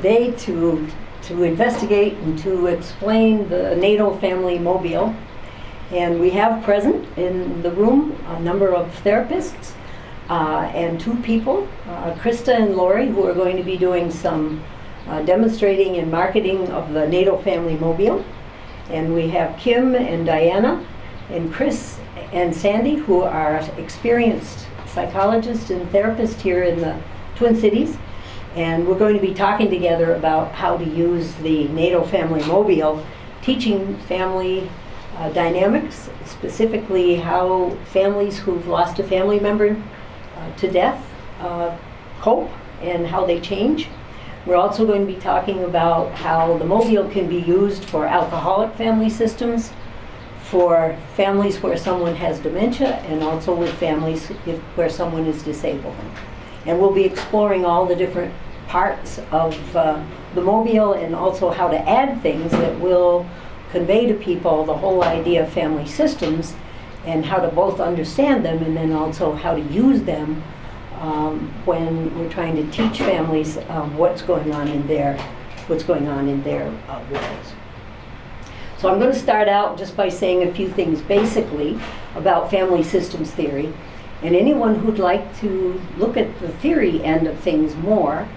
today to investigate and to explain the Nadeau family mobile. And we have present in the room a number of therapists and two people, Krista and Lori, who are going to be doing some demonstrating and marketing of the Nadeau family mobile. And we have Kim and Diana and Chris and Sandy, who are experienced psychologists and therapists here in the Twin Cities. And we're going to be talking together about how to use the Nadeau family mobile, teaching family dynamics, specifically how families who've lost a family member to death cope and how they change. We're also going to be talking about how the mobile can be used for alcoholic family systems, for families where someone has dementia, and also with families where someone is disabled. And we'll be exploring all the different parts of the mobile, and also how to add things that will convey to people the whole idea of family systems and how to both understand them and then also how to use them when we're trying to teach families what's going on in their worlds. So I'm going to start out just by saying a few things basically about family systems theory. And anyone who'd like to look at the theory end of things more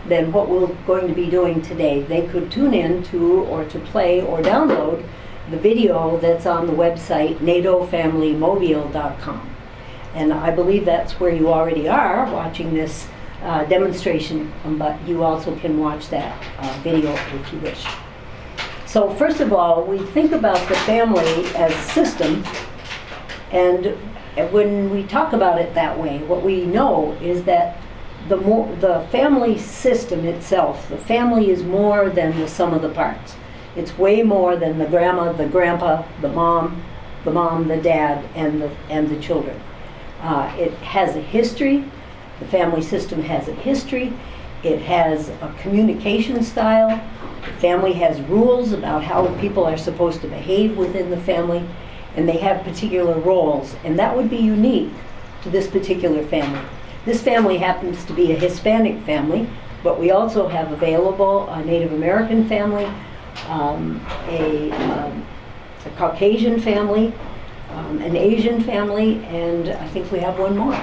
than what we're going to be doing today, they could tune in to, or to play or download the video that's on the website nadeaufamilymobile.com. And I believe that's where you already are watching this demonstration, but you also can watch that video if you wish. So first of all, we think about the family as a system, and when we talk about it that way, what we know is that the family system itself, the family is more than the sum of the parts. It's way more than the grandma, the grandpa, the mom, the dad, and the children. It has a history. The family system has a history. It has a communication style. The family has rules about how people are supposed to behave within the family, and they have particular roles, and that would be unique to this particular family. This family happens to be a Hispanic family, but we also have available a Native American family, a Caucasian family, an Asian family, and I think we have one more,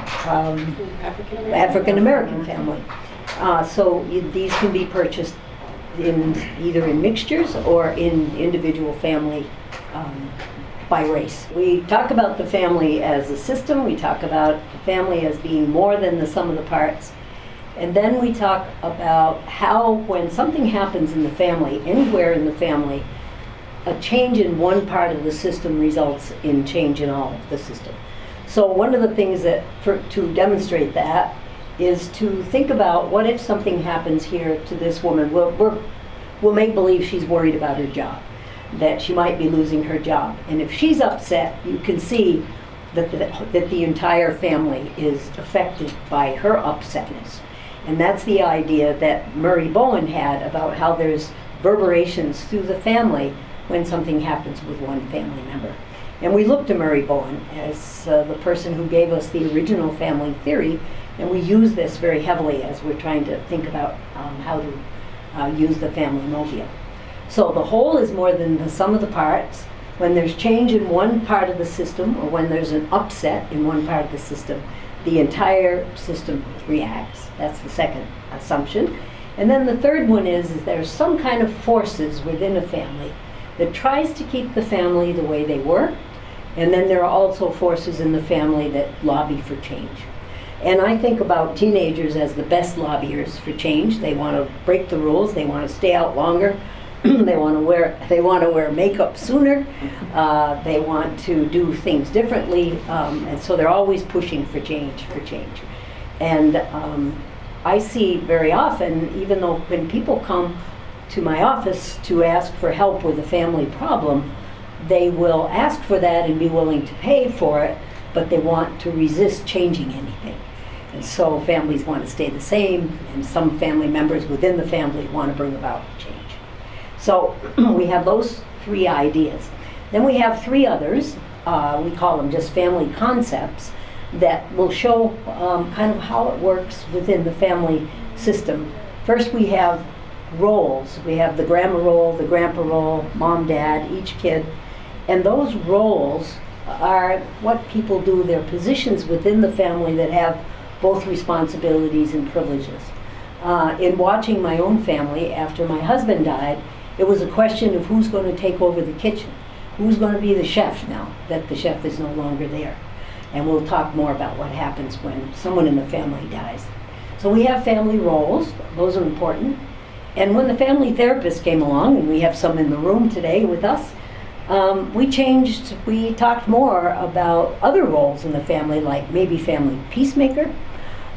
African American family. So these can be purchased either in mixtures or in individual family by race. We talk about the family as a system. We talk about the family as being more than the sum of the parts. And then we talk about how when something happens in the family, anywhere in the family, a change in one part of the system results in change in all of the system. So one of the things that, to demonstrate that, is to think about what if something happens here to this woman. We'll make believe she's worried about her job, that she might be losing her job. And if she's upset, you can see that the entire family is affected by her upsetness. And that's the idea that Murray Bowen had about how there's reverberations through the family when something happens with one family member. And we look to Murray Bowen as the person who gave us the original family theory, and we use this very heavily as we're trying to think about how to use the family mobile. So the whole is more than the sum of the parts. When there's change in one part of the system, or when there's an upset in one part of the system, the entire system reacts. That's the second assumption. And then the third one is there's some kind of forces within a family that tries to keep the family the way they were, and then there are also forces in the family that lobby for change. And I think about teenagers as the best lobbyers for change. They want to break the rules, they want to stay out longer, they want to wear makeup sooner, they want to do things differently, and so they're always pushing for change. And I see very often, even though when people come to my office to ask for help with a family problem, they will ask for that and be willing to pay for it, but they want to resist changing anything. And so families want to stay the same, and some family members within the family want to bring about change. So we have those three ideas. Then we have three others, we call them just family concepts, that will show kind of how it works within the family system. First we have roles. We have the grandma role, the grandpa role, mom, dad, each kid. And those roles are what people do, their positions within the family that have both responsibilities and privileges. In watching my own family after my husband died, it was a question of who's going to take over the kitchen. Who's going to be the chef now that the chef is no longer there? And we'll talk more about what happens when someone in the family dies. So we have family roles, those are important. And when the family therapist came along, and we have some in the room today with us, we talked more about other roles in the family, like maybe family peacemaker,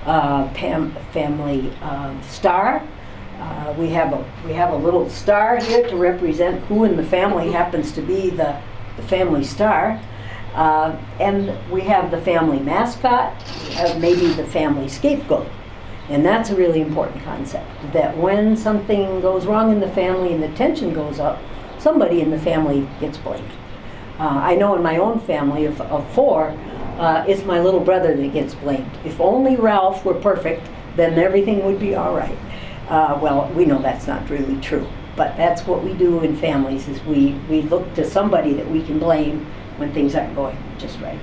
family star. We have a little star here to represent who in the family happens to be the family star. And we have the family mascot, maybe the family scapegoat. And that's a really important concept, that when something goes wrong in the family and the tension goes up, somebody in the family gets blamed. I know in my own family of four, it's my little brother that gets blamed. If only Ralph were perfect, then everything would be all right. Well, we know that's not really true, but that's what we do in families, is we look to somebody that we can blame when things aren't going just right.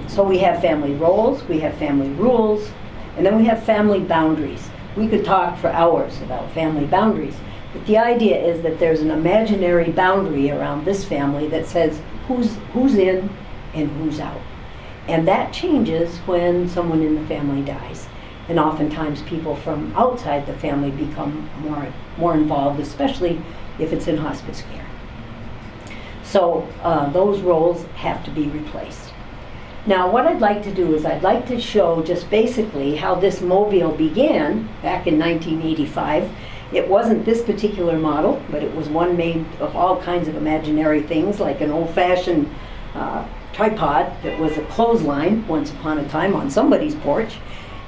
So we have family roles, we have family rules, and then we have family boundaries. We could talk for hours about family boundaries, but the idea is that there's an imaginary boundary around this family that says who's in and who's out. And that changes when someone in the family dies. And oftentimes people from outside the family become more involved, especially if it's in hospice care. So those roles have to be replaced. Now what I'd like to do is I'd like to show just basically how this mobile began back in 1985. It wasn't this particular model, but it was one made of all kinds of imaginary things, like an old-fashioned tripod that was a clothesline once upon a time on somebody's porch.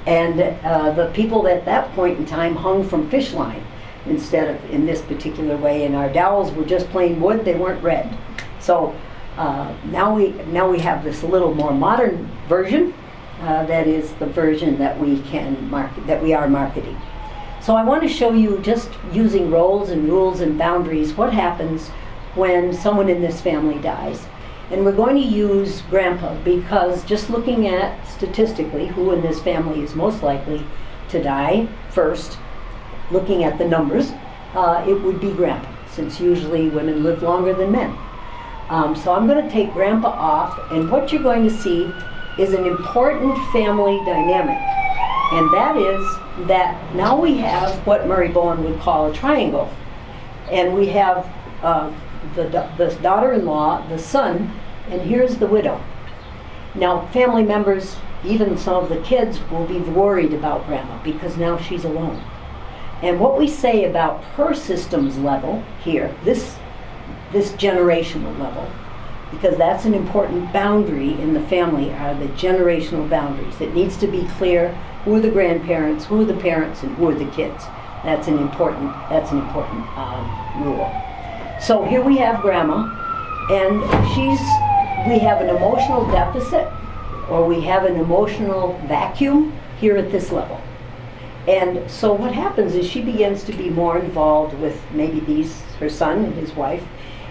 And the people at that point in time hung from fish line instead of in this particular way. And our dowels were just plain wood, they weren't red. So now we have this little more modern version that is the version that we can market, that we are marketing. So I want to show you, just using roles and rules and boundaries, what happens when someone in this family dies. And we're going to use grandpa because just looking at statistically who in this family is most likely to die first, looking at the numbers, it would be grandpa, since usually women live longer than men. So I'm going to take grandpa off, and what you're going to see is an important family dynamic. And that is that now we have what Murray Bowen would call a triangle. And we have the daughter-in-law, the son, and here's the widow. Now family members, even some of the kids, will be worried about grandma because now she's alone. And what we say about her systems level here, this generational level, because that's an important boundary in the family, are the generational boundaries. It needs to be clear who are the grandparents, who are the parents, and who are the kids. That's an important rule. So here we have grandma, and we have an emotional deficit, or we have an emotional vacuum here at this level. And so what happens is she begins to be more involved with maybe her son and his wife.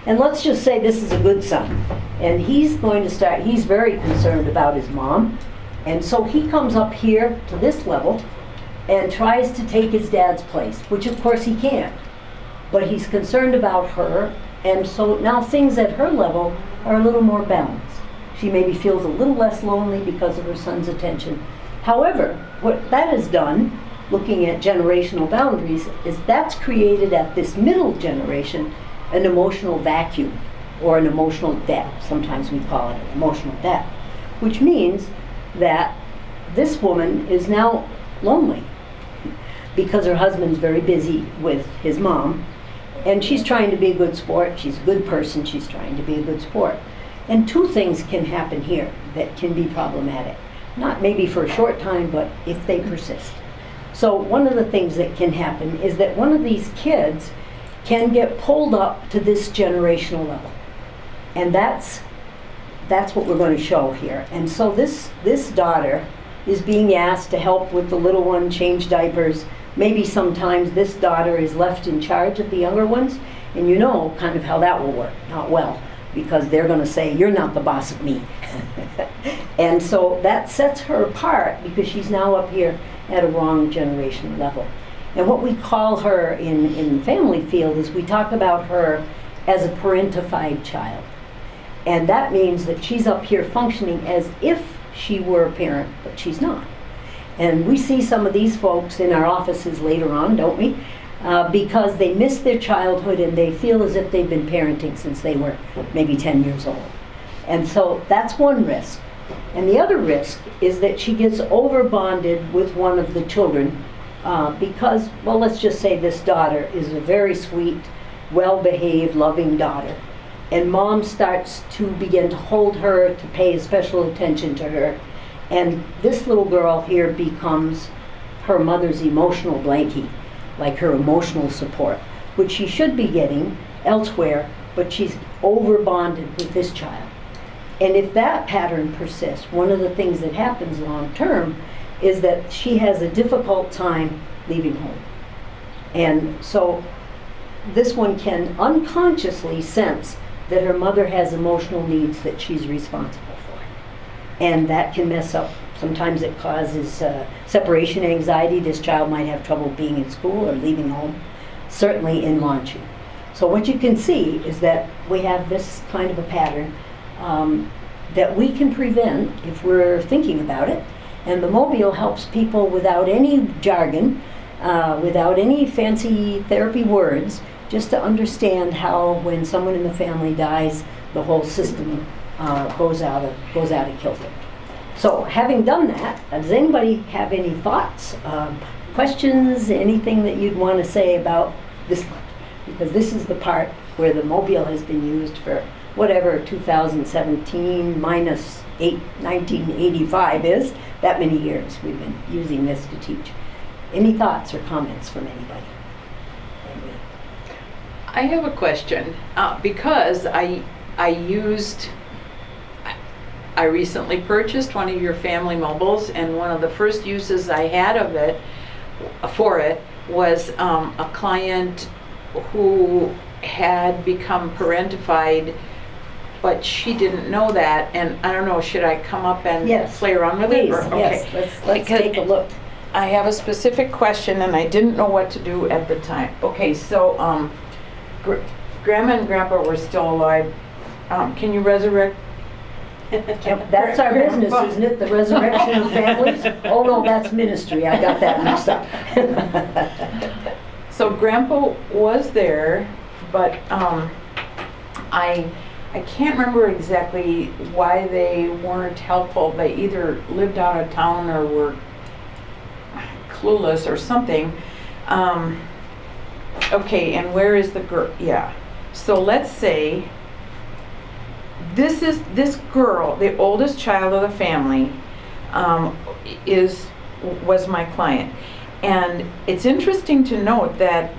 And let's just say this is a good son. And he's very concerned about his mom. And so he comes up here to this level and tries to take his dad's place, which of course he can't. But he's concerned about her, and so now things at her level are a little more balanced. She maybe feels a little less lonely because of her son's attention. However, what that has done, looking at generational boundaries, is that's created at this middle generation an emotional vacuum, or an emotional debt. Sometimes we call it an emotional debt, which means that this woman is now lonely because her husband's very busy with his mom, and she's trying to be a good sport. She's a good person, she's trying to be a good sport. And two things can happen here that can be problematic. Not maybe for a short time, but if they persist. So one of the things that can happen is that one of these kids can get pulled up to this generational level. And that's what we're going to show here. And so this daughter is being asked to help with the little one, change diapers, maybe sometimes this daughter is left in charge of the younger ones, and you know kind of how that will work, not well, because they're going to say, you're not the boss of me. And so that sets her apart because she's now up here at a wrong generation level. And what we call her in the family field is we talk about her as a parentified child. And that means that she's up here functioning as if she were a parent, but she's not. And we see some of these folks in our offices later on, don't we? Because they miss their childhood and they feel as if they've been parenting since they were maybe 10 years old. And so that's one risk. And the other risk is that she gets over-bonded with one of the children because, well, let's just say this daughter is a very sweet, well-behaved, loving daughter. And mom starts to begin to hold her, to pay special attention to her. And this little girl here becomes her mother's emotional blankie, like her emotional support, which she should be getting elsewhere, but she's over-bonded with this child. And if that pattern persists, one of the things that happens long term is that she has a difficult time leaving home. And so this one can unconsciously sense that her mother has emotional needs that she's responsible for. And that can mess up. Sometimes it causes separation anxiety. This child might have trouble being in school or leaving home, certainly in launching. So what you can see is that we have this kind of a pattern that we can prevent if we're thinking about it. And the Mobile helps people without any jargon, without any fancy therapy words, just to understand how when someone in the family dies, the whole system goes out of kilter. So having done that, does anybody have any thoughts, questions, anything that you'd want to say about this part? Because this is the part where the Mobile has been used for whatever 2017 minus 1985 is, that many years we've been using this to teach. Any thoughts or comments from anybody? I have a question because I recently purchased one of your family mobiles, and one of the first uses I had of it for it was a client who had become parentified, but she didn't know that. And I don't know, should I come up and play around with it? Or, okay. Yes, let's take a look. I have a specific question and I didn't know what to do at the time. Okay, so Grandma and Grandpa were still alive. Can you resurrect? That's our business, isn't it? The resurrection of families? Oh no, that's ministry. I got that mixed up. So Grandpa was there, but I can't remember exactly why they weren't helpful. They either lived out of town or were clueless or something. Okay, and where is the girl? Yeah. So let's say this girl, the oldest child of the family, was my client. And it's interesting to note that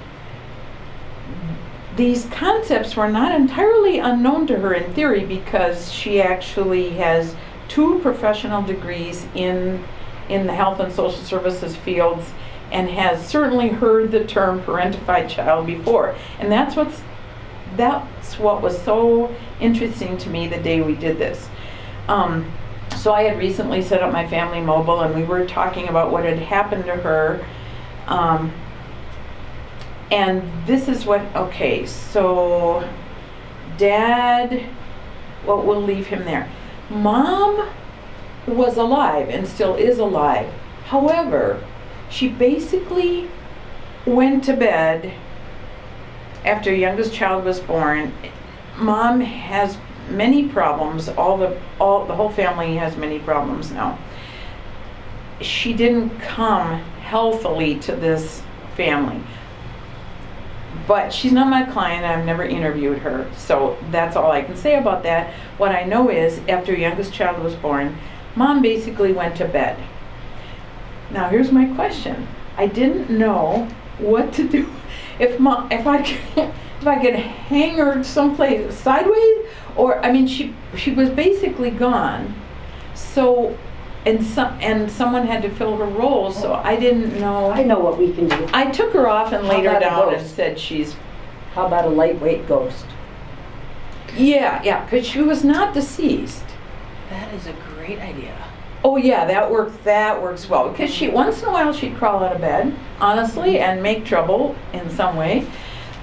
these concepts were not entirely unknown to her in theory, because she actually has 2 professional degrees in the health and social services fields, and has certainly heard the term parentified child before. And that's what was so interesting to me the day we did this. So I had recently set up my family mobile, and we were talking about what had happened to her. And this is what, okay, so Dad, well, we'll leave him there. Mom was alive and still is alive. However, she basically went to bed after youngest child was born. Mom has many problems. The whole family has many problems now. She didn't come healthily to this family. But she's not my client. I've never interviewed her, so that's all I can say about that. What I know is, after youngest child was born, Mom basically went to bed. Now here's my question. I didn't know what to do. If I could hang her someplace sideways, or I mean, she was basically gone. So and someone had to fill her role, so I didn't know. I know what we can do. I took her off and laid her How about a down and ghost? said she's, How about a lightweight ghost? yeah, because she was not deceased. That is a great idea. Oh yeah, that works well, because she, once in a while she'd crawl out of bed, honestly, and make trouble in some way,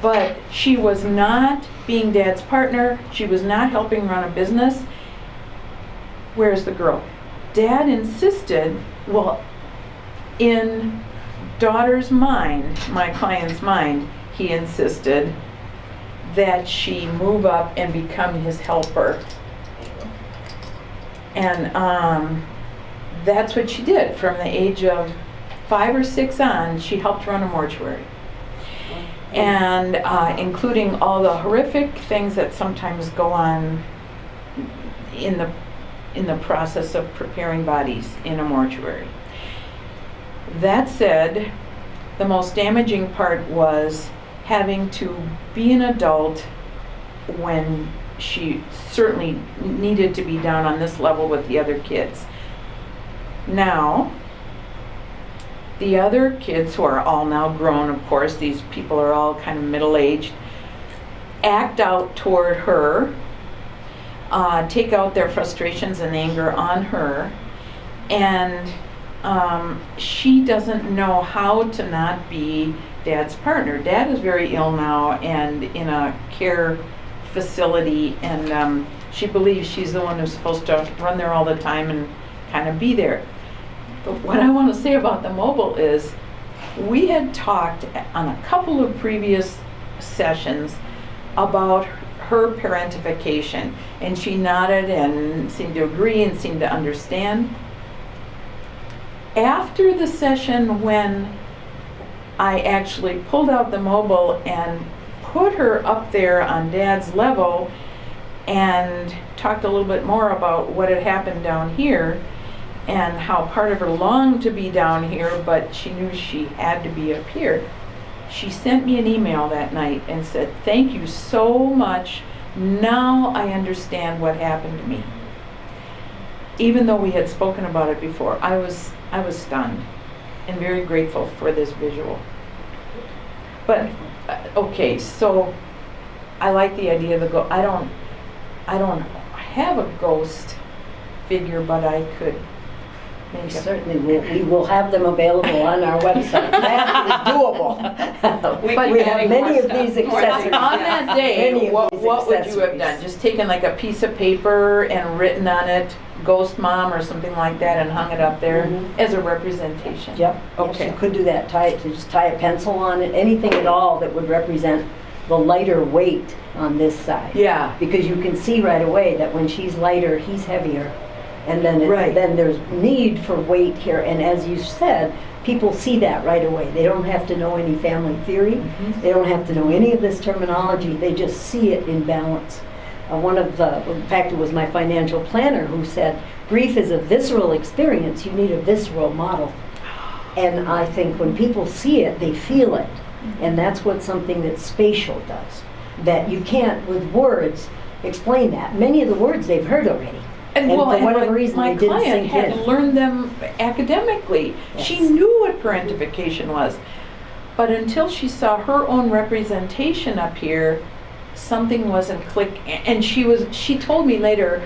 but she was not being Dad's partner, she was not helping run a business. Where's the girl? Dad insisted, well, in daughter's mind, my client's mind, he insisted that she move up and become his helper. And that's what she did. From the age of 5 or 6 on, she helped run a mortuary. And including all the horrific things that sometimes go on in the process of preparing bodies in a mortuary. That said, the most damaging part was having to be an adult when she certainly needed to be down on this level with the other kids. Now, the other kids, who are all now grown, of course, these people are all kind of middle-aged, act out toward her, take out their frustrations and anger on her, and she doesn't know how to not be Dad's partner. Dad is very ill now and in a care facility, and she believes she's the one who's supposed to run there all the time and kind of be there. But what I want to say about the mobile is, we had talked on a couple of previous sessions about her parentification, and she nodded and seemed to agree and seemed to understand. After the session, when I actually pulled out the mobile and put her up there on Dad's level and talked a little bit more about what had happened down here and how part of her longed to be down here, but she knew she had to be up here. She sent me an email that night and said, "Thank you so much. Now I understand what happened to me." Even though we had spoken about it before, I was stunned and very grateful for this visual. But okay, so I like the idea of the ghost. I don't have a ghost figure, but I could make a. Certainly, we will have them available on our website. That is doable. But We have many of these accessories. On that day, Many of what these would you have accessories. done? Just taken like a piece of paper and written on it, "Ghost Mom" or something like that, and hung it up there Mhm. as a representation? Yep. Okay. Yes, you could do that. Just tie a pencil on it, anything at all that would represent the lighter weight on this side. Yeah. Because you can see right away that when she's lighter, he's heavier. And then, Right. then there's need for weight here. And as you said, people see that right away. They don't have to know any family theory. Mhm. They don't have to know any of this terminology. They just see it in balance. In fact, it was my financial planner who said, grief is a visceral experience. You need a visceral model. And I think when people see it, they feel it. And that's what something that's spatial does. That you can't, with words, explain that. Many of the words they've heard already. And for whatever reason, my they didn't client sink had in. learned them academically. Yes. She knew what parentification was. But until she saw her own representation up here, something wasn't clicking. And she told me later,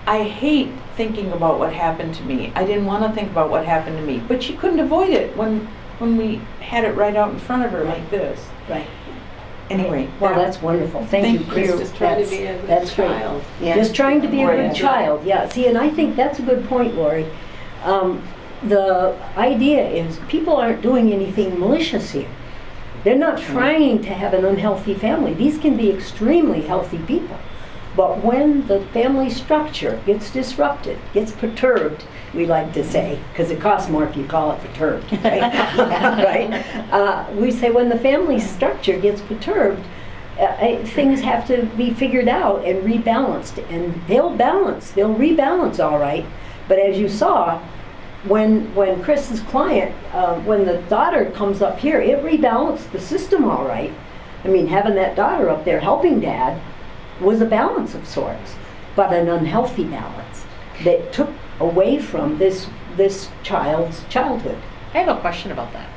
"I hate thinking about what happened to me. I didn't want to think about what happened to me." But she couldn't avoid it when we had it right out in front of her like this. Right. Anyway. Well, that's wonderful. Thank you, Chris. Just trying to be a good That's great. child. Yeah. Just trying to be a Right. good child, yeah. See, and I think that's a good point, Lori. The idea is people aren't doing anything malicious here. They're not trying to have an unhealthy family. These can be extremely healthy people. But when the family structure gets disrupted, gets perturbed, we like to say, because it costs more if you call it perturbed, right? Right? We say when the family structure gets perturbed, things have to be figured out and rebalanced. And they'll rebalance all right. But as you saw, when Chris's client, when the daughter comes up here, it rebalanced the system all right. I mean, having that daughter up there helping Dad was a balance of sorts, but an unhealthy balance that took away from this this child's childhood. I have a question about that.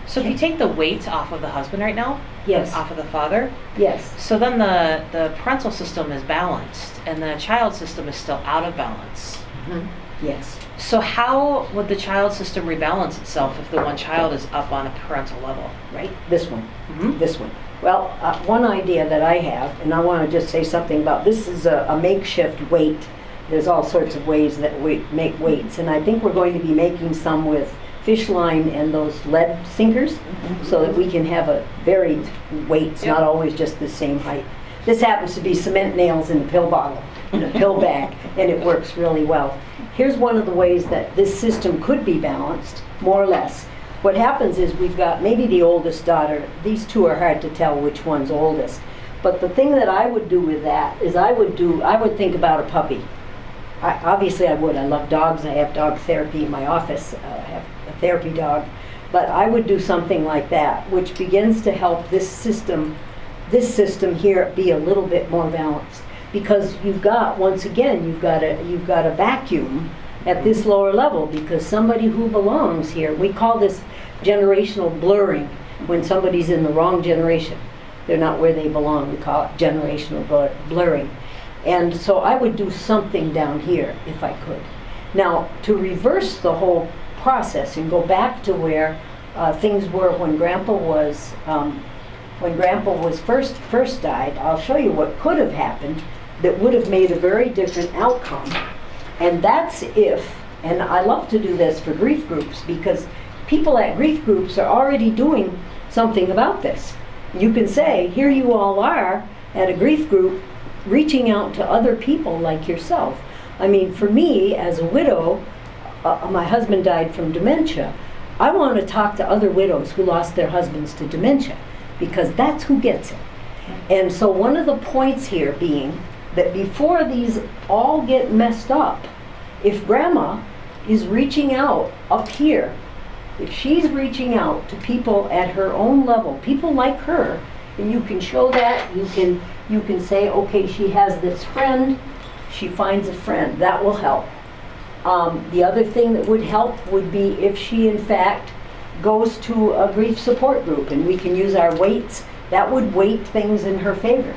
So if you take the weight off of the husband right now, Yes, off of the father, yes, so then the parental system is balanced and the child system is still out of balance. yes. So how would the child system rebalance itself if the one child is up on a parental level? Right, this one. Mm-hmm. This one. Well, one idea that I have, and I want to just say something about this, is a makeshift weight. There's all sorts of ways that we make weights, and I think we're going to be making some with fish line and those lead sinkers, so that we can have a varied weights, not always just the same height. This happens to be cement nails in a pill bottle, in a pill bag, and it works really well. Here's one of the ways that this system could be balanced, more or less. What happens is we've got maybe the oldest daughter. These two are hard to tell which one's oldest. But the thing that I would do with that is I would think about a puppy. Obviously I would. I love dogs. I have dog therapy in my office. I have a therapy dog. But I would do something like that, which begins to help this system here be a little bit more balanced. Because you've got, once again, you've got a vacuum at this lower level, because somebody who belongs here, we call this generational blurring, when somebody's in the wrong generation. They're not where they belong. We call it generational blurring. And so I would do something down here if I could. Now, to reverse the whole process and go back to where things were when Grandpa was first died, I'll show you what could have happened that would have made a very different outcome. And that's if, and I love to do this for grief groups, because people at grief groups are already doing something about this. You can say, here you all are at a grief group reaching out to other people like yourself. I mean, for me, as a widow, my husband died from dementia. I want to talk to other widows who lost their husbands to dementia, because that's who gets it. And so one of the points here being that before these all get messed up, if Grandma is reaching out up here, if she's reaching out to people at her own level, people like her, and you can show that, you can say, okay, she has this friend, she finds a friend, that will help. The other thing that would help would be if she in fact goes to a grief support group, and we can use our weights, that would weight things in her favor.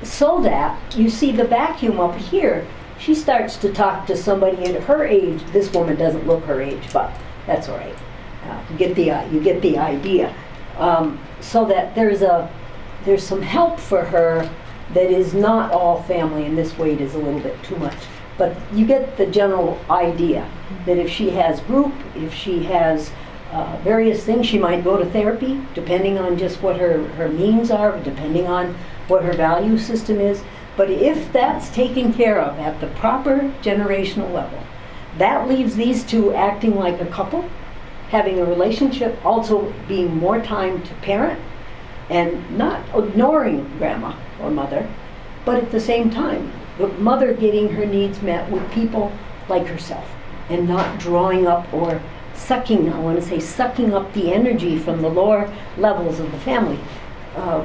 So that, you see the vacuum up here, she starts to talk to somebody at her age. This woman doesn't look her age, but that's all right. You get the idea. So that there's some help for her that is not all family, and this weight is a little bit too much. But you get the general idea that if she has group, if she has various things, she might go to therapy, depending on just what her means are, depending on what her value system is. But if that's taken care of at the proper generational level, that leaves these two acting like a couple, having a relationship, also being more time to parent, and not ignoring Grandma or Mother, but at the same time, the mother getting her needs met with people like herself, and not drawing up or sucking up the energy from the lower levels of the family.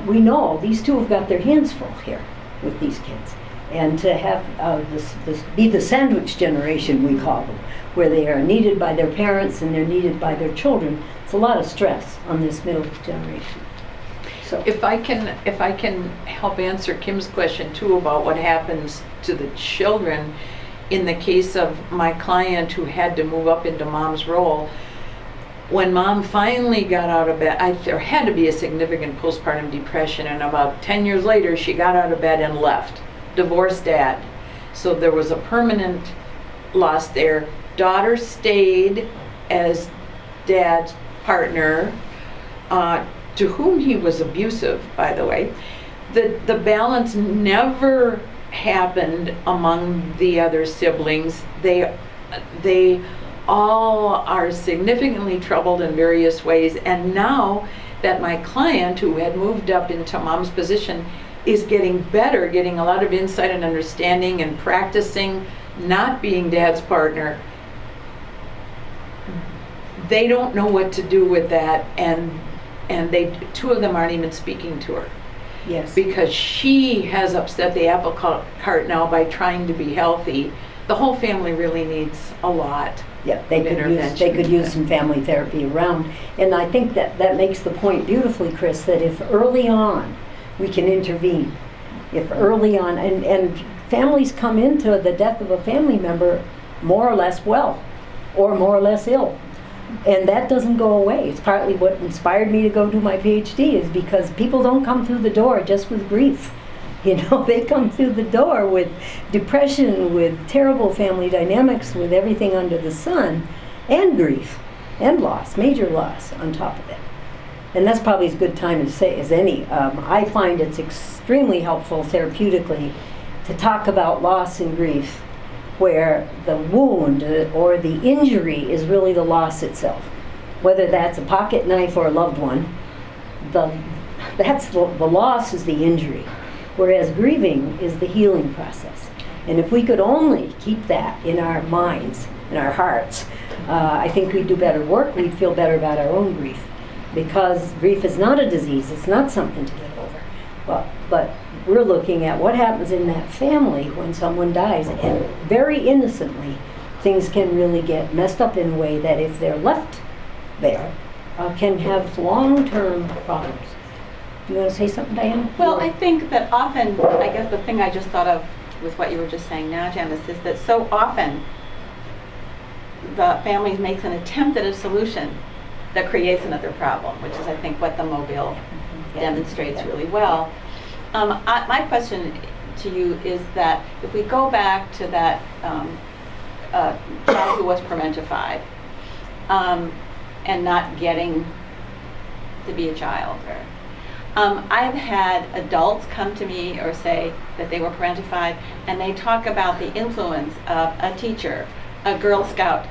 We know these two have got their hands full here with these kids. And to have this be the sandwich generation, we call them, where they are needed by their parents and they're needed by their children, it's a lot of stress on this middle generation. So If I can help answer Kim's question too about what happens to the children in the case of my client who had to move up into Mom's role. When Mom finally got out of bed, there had to be a significant postpartum depression, and about 10 years later she got out of bed and left. Divorced Dad. So there was a permanent loss there. Daughter stayed as Dad's partner, to whom he was abusive, by the way. The balance never happened among the other siblings. They all are significantly troubled in various ways, and now that my client, who had moved up into Mom's position, is getting better, getting a lot of insight and understanding and practicing not being Dad's partner, they don't know what to do with that, and two of them aren't even speaking to her. yes, Because she has upset the apple cart now by trying to be healthy. The whole family really needs a lot Yeah, they could use some family therapy around. And I think that makes the point beautifully, Chris, that if early on we can intervene, if early on, and families come into the death of a family member more or less well, or more or less ill. And that doesn't go away. It's partly what inspired me to go do my PhD, is because people don't come through the door just with grief. You know, they come through the door with depression, with terrible family dynamics, with everything under the sun, and grief, and loss, major loss on top of it. And that's probably as good time to say as any. I find it's extremely helpful therapeutically to talk about loss and grief, where the wound or the injury is really the loss itself. Whether that's a pocket knife or a loved one, the loss is the injury, whereas grieving is the healing process. And if we could only keep that in our minds, in our hearts, I think we'd do better work, we'd feel better about our own grief. Because grief is not a disease, it's not something to get over. But we're looking at what happens in that family when someone dies, and very innocently, things can really get messed up in a way that if they're left there, can have long-term problems. Do you want to say something, Diana? Well, I think that often, I guess the thing I just thought of with what you were just saying now, Janice, is that so often the family makes an attempt at a solution that creates another problem, which is, I think, what the mobile demonstrates really well. My question to you is that if we go back to that child who was parentified and not getting to be a child, I've had adults come to me or say that they were parentified, and they talk about the influence of a teacher, a Girl Scout.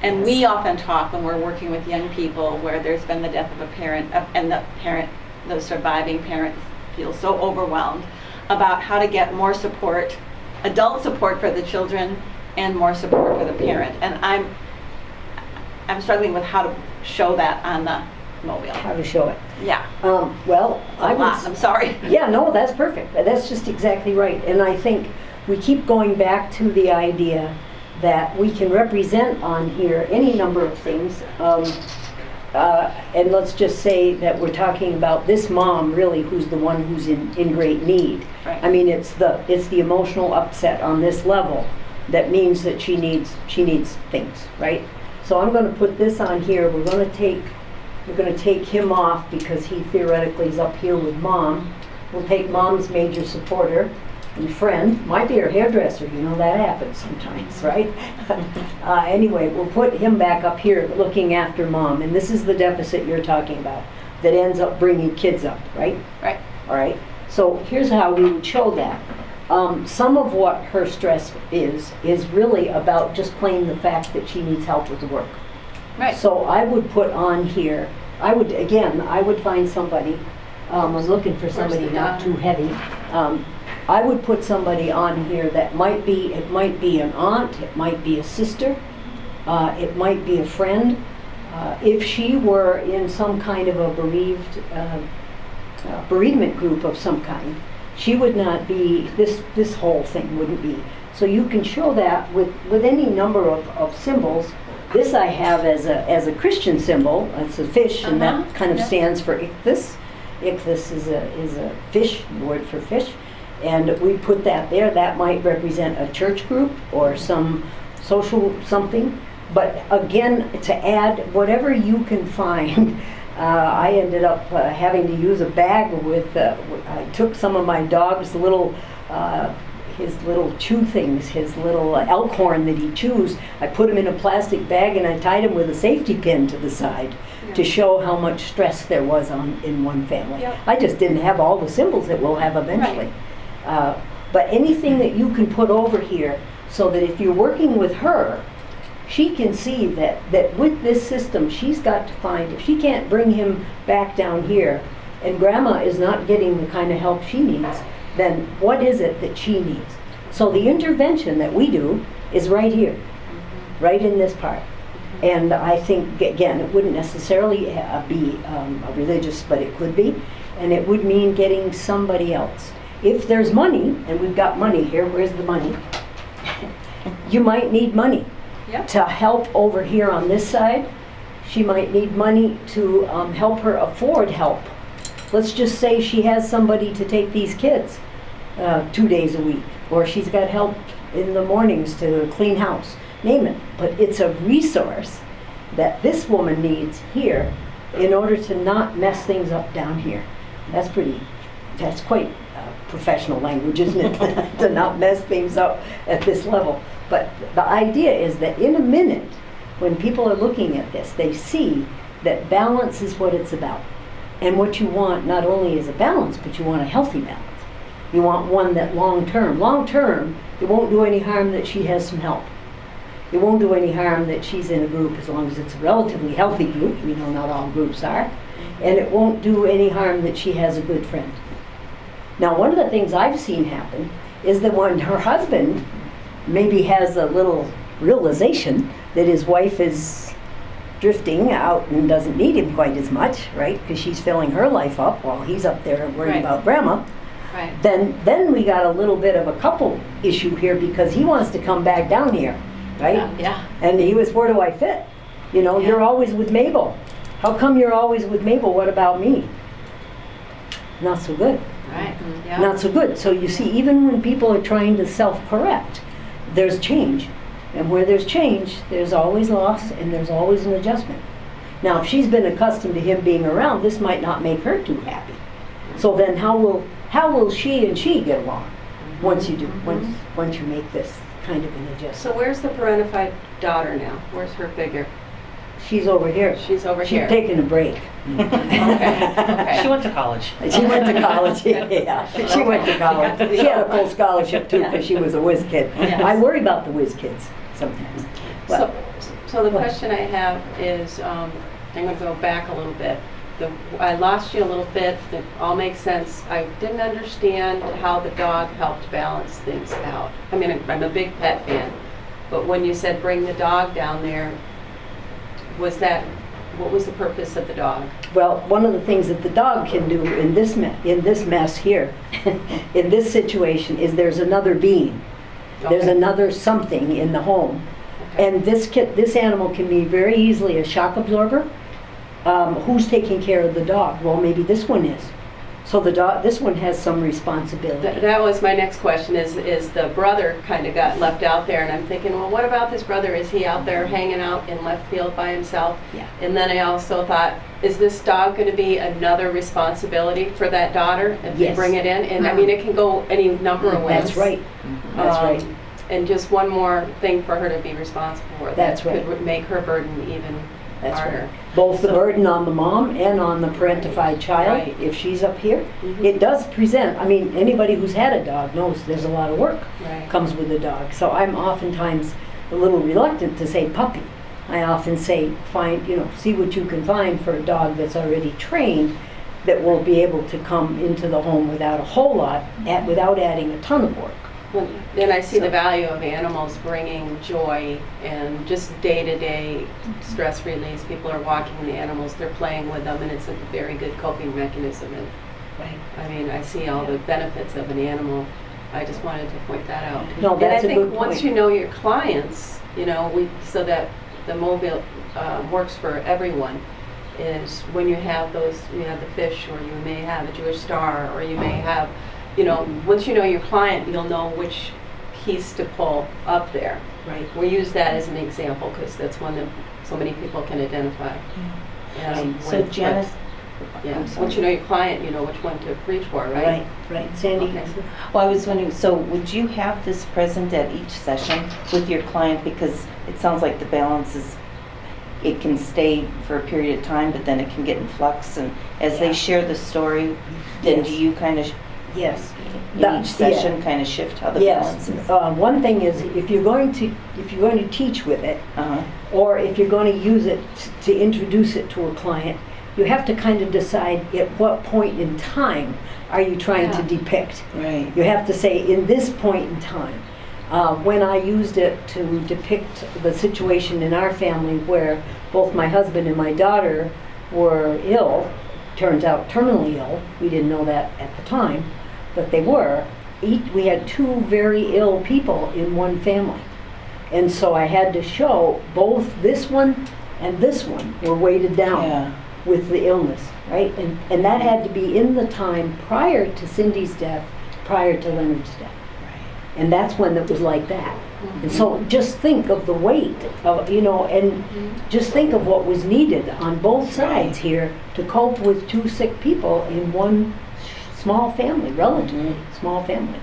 And we often talk when we're working with young people where there's been the death of a parent, and the surviving parent feels so overwhelmed about how to get more support, adult support for the children, and more support for the parent. And I'm struggling with how to show that on the mobile. How to show it. Yeah. Well, I'm sorry. Yeah, no, that's perfect. That's just exactly right. And I think we keep going back to the idea that we can represent on here any number of things. And let's just say that we're talking about this mom, really, who's the one who's in great need. Right. I mean, it's the emotional upset on this level that means that she needs things, right? So I'm going to put this on here. We're going to take him off because he theoretically is up here with mom. We'll take mom's major supporter and friend. Might be her hairdresser, you know, that happens sometimes, right? Anyway, we'll put him back up here looking after mom, and this is the deficit you're talking about that ends up bringing kids up, right? Right. All right, so here's how we would show that. Some of what her stress is really about just plain the fact that she needs help with the work. Right. So I would put on here, I would find somebody, I was looking for somebody not too heavy. I would put somebody on here that might be an aunt, it might be a sister, it might be a friend. If she were in some kind of a bereavement group of some kind, she would not be, this whole thing wouldn't be. So you can show that with any number of symbols. This I have as a Christian symbol. It's a fish, and that kind of stands for ichthys. Ichthys is a fish, word for fish. And we put that there. That might represent a church group or some social something. But again, to add whatever you can find. I ended up having to use a bag with, I took some of my dog's little, his little chew things, his little elk horn that he chews. I put him in a plastic bag and I tied him with a safety pin to the side to show how much stress there was in one family. Yep. I just didn't have all the symbols that we'll have eventually. Right. But anything that you can put over here so that if you're working with her, she can see that with this system, she's got to find, if she can't bring him back down here, and grandma is not getting the kind of help she needs, then what is it that she needs? So the intervention that we do is right here, right in this part. And I think, again, it wouldn't necessarily be a religious, but it could be, and it would mean getting somebody else. If there's money, and we've got money here, where's the money? You might need money. Yep. to help over here on this side. She might need money to help her afford help. Let's just say she has somebody to take these kids 2 days a week, or she's got help in the mornings to clean house, name it. But it's a resource that this woman needs here in order to not mess things up down here. That's quite professional language, isn't it? To not mess things up at this level. But the idea is that in a minute, when people are looking at this, they see that balance is what it's about. And what you want not only is a balance, but you want a healthy balance. You want one that long term, it won't do any harm that she has some help. It won't do any harm that she's in a group as long as it's a relatively healthy group. We know not all groups are. And it won't do any harm that she has a good friend. Now, one of the things I've seen happen is that when her husband maybe has a little realization that his wife is drifting out and doesn't need him quite as much, right? Because she's filling her life up while he's up there worried Right. about grandma. Right. Then we got a little bit of a couple issue here because he wants to come back down here, right? Yeah. And he was, where do I fit? You know, Yeah. you're always with Mabel. How come you're always with Mabel? What about me? Not so good. Right. Yeah. Not so good. So you see, even when people are trying to self-correct, there's change. And where there's change, there's always loss and there's always an adjustment. Now, if she's been accustomed to him being around, this might not make her too happy. So then how will she and she get along once you do, once you make this kind of an adjustment? So where's the parentified daughter now? Where's her figure? She's over here. She's over She's here. taking a break. Okay. She went to college. She went to college, yeah. She went to college. She had a full scholarship too because she was a whiz kid. Yes. I worry about the whiz kids sometimes. But So the question I have is, I'm going to go back a little bit. I lost you a little bit. It all makes sense. I didn't understand how the dog helped balance things out. I mean, I'm a big pet fan, but when you said bring the dog down there, what was the purpose of the dog? well, one of the things that the dog can do in this mess here, in this situation, is there's another being. There's Okay. another something in the home. Okay. And this animal can be very easily a shock absorber. Who's taking care of the dog? Well, maybe this one is. So this one has some responsibility. That was my next question, is the brother kind of got left out there, and I'm thinking, well, what about this brother? Is he out there hanging out in left field by himself? Yeah. And then I also thought, is this dog going to be another responsibility for that daughter if they Yes. bring it in? And I mean, it can go any number of ways. That's right. That's right. And just one more thing for her to be responsible for. That's that right. could make her burden even That's harder. right. Both the So- burden on the mom and on the parentified child, Right. if she's up here. Mhm. It does present, I mean, anybody who's had a dog knows there's a lot of work Right. comes with a dog. So I'm oftentimes a little reluctant to say puppy. I often say see what you can find for a dog that's already trained that will be able to come into the home without a whole lot, without adding a ton of work. Well, then I see So- the value of animals bringing joy and just day-to-day stress release. People are walking the animals, they're playing with them, and it's a very good coping mechanism. And Right. I mean, I see all the benefits of an animal. I just wanted to point that out. No, that's a And I good think once point. you know your clients, so that the mobile works for everyone, is when you have the fish, or you may have a Jewish star, or you may have, once you know your client, you'll know which piece to pull up there. Right. We use that as an example because that's one that so many people can identify. So Janice, Yeah, I'm sorry. once you know your client, you know which one to reach for, right? Right. Sandy? Okay. well, I was wondering, so would you have this present at each session with your client? Because it sounds like the balance it can stay for a period of time, but then it can get in flux. And as Yeah. they share the story, then Yes. do you kind of, Yes. in That- each session, kind of shift how the balance Yes. is? One thing is, if you're going to teach with it, Uh-huh. or if you're going to use it to introduce it to a client, you have to kind of decide at what point in time are you trying to Yeah. depict. Right. You have to say, in this point in time. When I used it to depict the situation in our family where both my husband and my daughter were ill, turns out terminally ill, we didn't know that at the time, but they were. We had two very ill people in one family. And so I had to show both this one and this one were weighted down Yeah. with the illness, right? And that had to be in the time prior to Cindy's death, prior to Leonard's death. And that's when it was like that. And so just think of the weight of, and just think of what was needed on both sides here to cope with two sick people in one small family, relatively small family.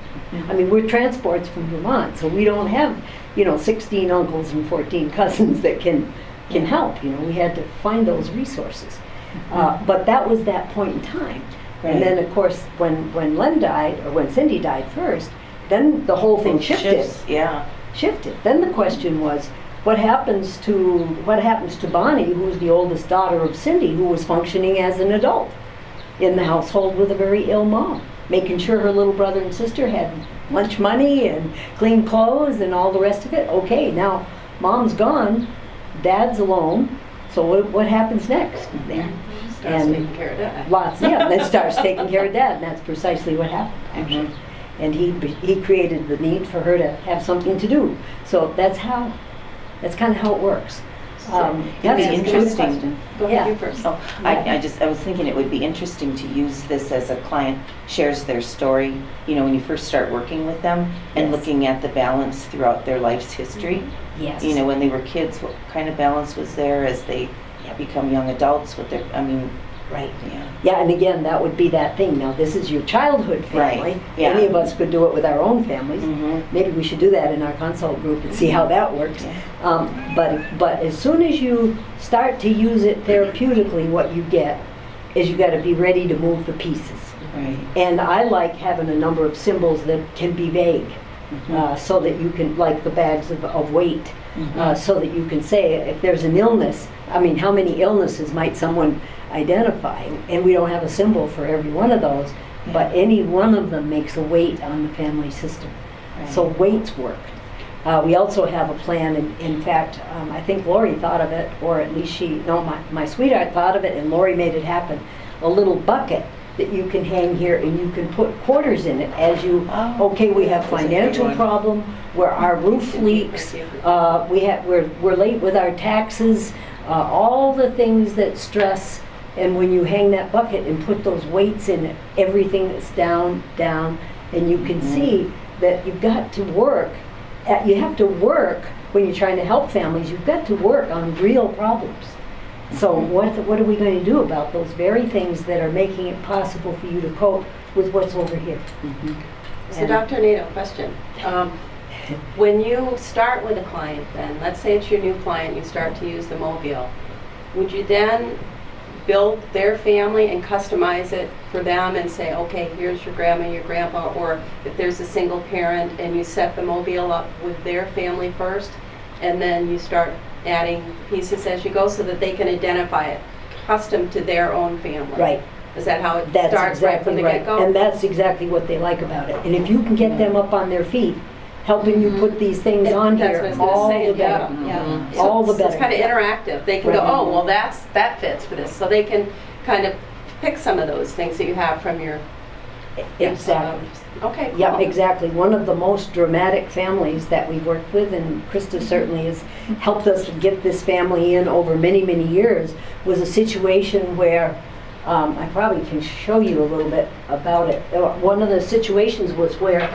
I mean, we're transports from Vermont, so we don't have, 16 uncles and 14 cousins that can help. We had to find those resources. But that was that point in time. Right. And then, of course, when Len died, or when Cindy died first, then the whole thing shifted. Yeah. Then the question was, what happens to Bonnie, who's the oldest daughter of Cindy, who was functioning as an adult in the household with a very ill mom, making sure her little brother and sister had lunch money and clean clothes and all the rest of it. Okay, now mom's gone, dad's alone, so what happens next there? Starts taking care of that. Then starts taking care of dad, and that's precisely what happened, actually. And he created the need for her to have something to do. So that's kind of how it works. It'd be interesting. Go ahead, Yeah. you first. Oh, I was thinking it would be interesting to use this as a client shares their story, when you first start working with them and Yes. looking at the balance throughout their life's history. Yes. When they were kids, what kind of balance was there as they become young adults with their, Right. yeah. Yeah, and again, that would be that thing. Now, this is your childhood family. Right, yeah. Any of us could do it with our own families. Mhm. Maybe we should do that in our consult group and see how that works. But as soon as you start to use it therapeutically, what you get is you got to be ready to move the pieces. Right. And I like having a number of symbols that can be vague, so that you can, like the bags of weight, so that you can say if there's an illness. I mean, how many illnesses might someone identify? And we don't have a symbol for every one of those, but any one of them makes a weight on the family system. Right. So weights work. We also have a plan, and in fact, I think Lori thought of it, or at least my sweetheart thought of it, and Lori made it happen. A little bucket that you can hang here, and you can put quarters in it as you, we have financial problem, where our roof leaks, we're late with our taxes, all the things that stress. And when you hang that bucket and put those weights in it, everything that's down, and you can see that you've got to work. You have to work when you're trying to help families. You've got to work on real problems. So what are we going to do about those very things that are making it possible for you to cope with what's over here? So Dr. Nadeau, question. When you start with a client then, let's say it's your new client, you start to use the mobile, would you then build their family and customize it for them and say, okay, here's your grandma, your grandpa, or if there's a single parent and you set the mobile up with their family first, and then you start adding pieces as you go so that they can identify it, custom to their own family? Right. Is that how it That's starts right from exactly the right. get-go? And that's exactly what they like about it. And if you can get them up on their feet, helping you put these things on That's here, what I was gonna all say, the better. Yeah. All the So it's better. kind of interactive. They can go, Right. oh, well, that fits for this. So they can kind of pick some of those things that you have from your... Exactly. Okay, cool. Yeah, exactly. One of the most dramatic families that we've worked with, and Krista certainly has helped us get this family in over many, many years, was a situation where, I probably can show you a little bit about it. One of the situations was where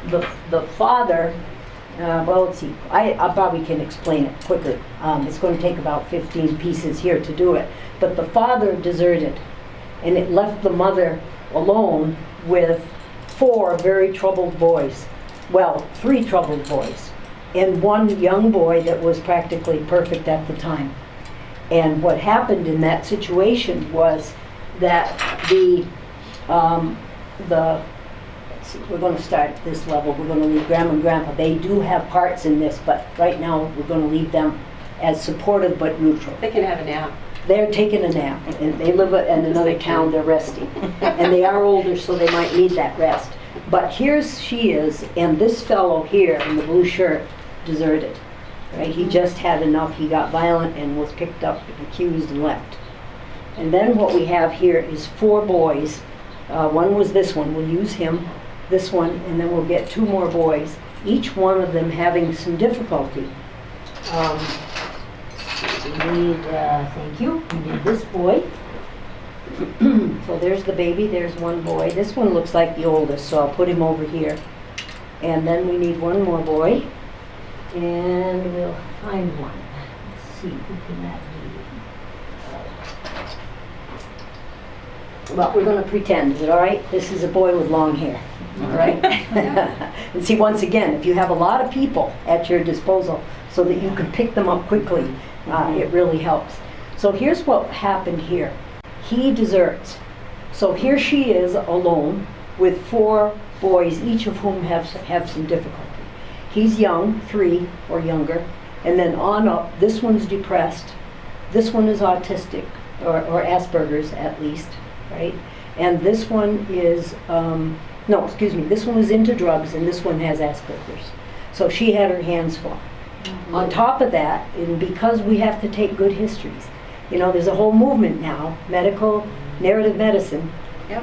the father, let's see, I probably can explain it quickly. It's going to take about 15 pieces here to do it. But the father deserted, and it left the mother alone with 4 very troubled boys. Well, 3 troubled boys, and 1 young boy that was practically perfect at the time. And what happened in that situation was that let's see, we're going to start at this level. We're going to leave Grandma and Grandpa. They do have parts in this, but right now we're going to leave them as supportive but neutral. They can have a nap. They're taking a nap, and they live in another town. They're resting, and they are older, so they might need that rest. But she is, and this fellow here in the blue shirt deserted. Right? He just had enough. He got violent and was picked up, accused, and left. And then what we have here is 4 boys. One was this one. We'll use him. This one, and then we'll get 2 more boys. Each one of them having some difficulty We need, thank you, we need this boy. So there's the baby, there's one boy. This one looks like the oldest, so I'll put him over here. And then we need one more boy. And we'll find one. Let's see, who can that be? Well, we're going to pretend. Is it all right? This is a boy with long hair. All right? And see, once again, if you have a lot of people at your disposal so that you can pick them up quickly, it really helps. So here's what happened here. He deserts. So here she is alone with 4 boys, each of whom have some difficulty. He's young, 3 or younger, and then on up, this one's depressed, this one is autistic, or Asperger's at least, right? And this one is, this one is into drugs, and this one has Asperger's. So she had her hands full. On top of that, and because we have to take good histories, you know, there's a whole movement now, narrative medicine,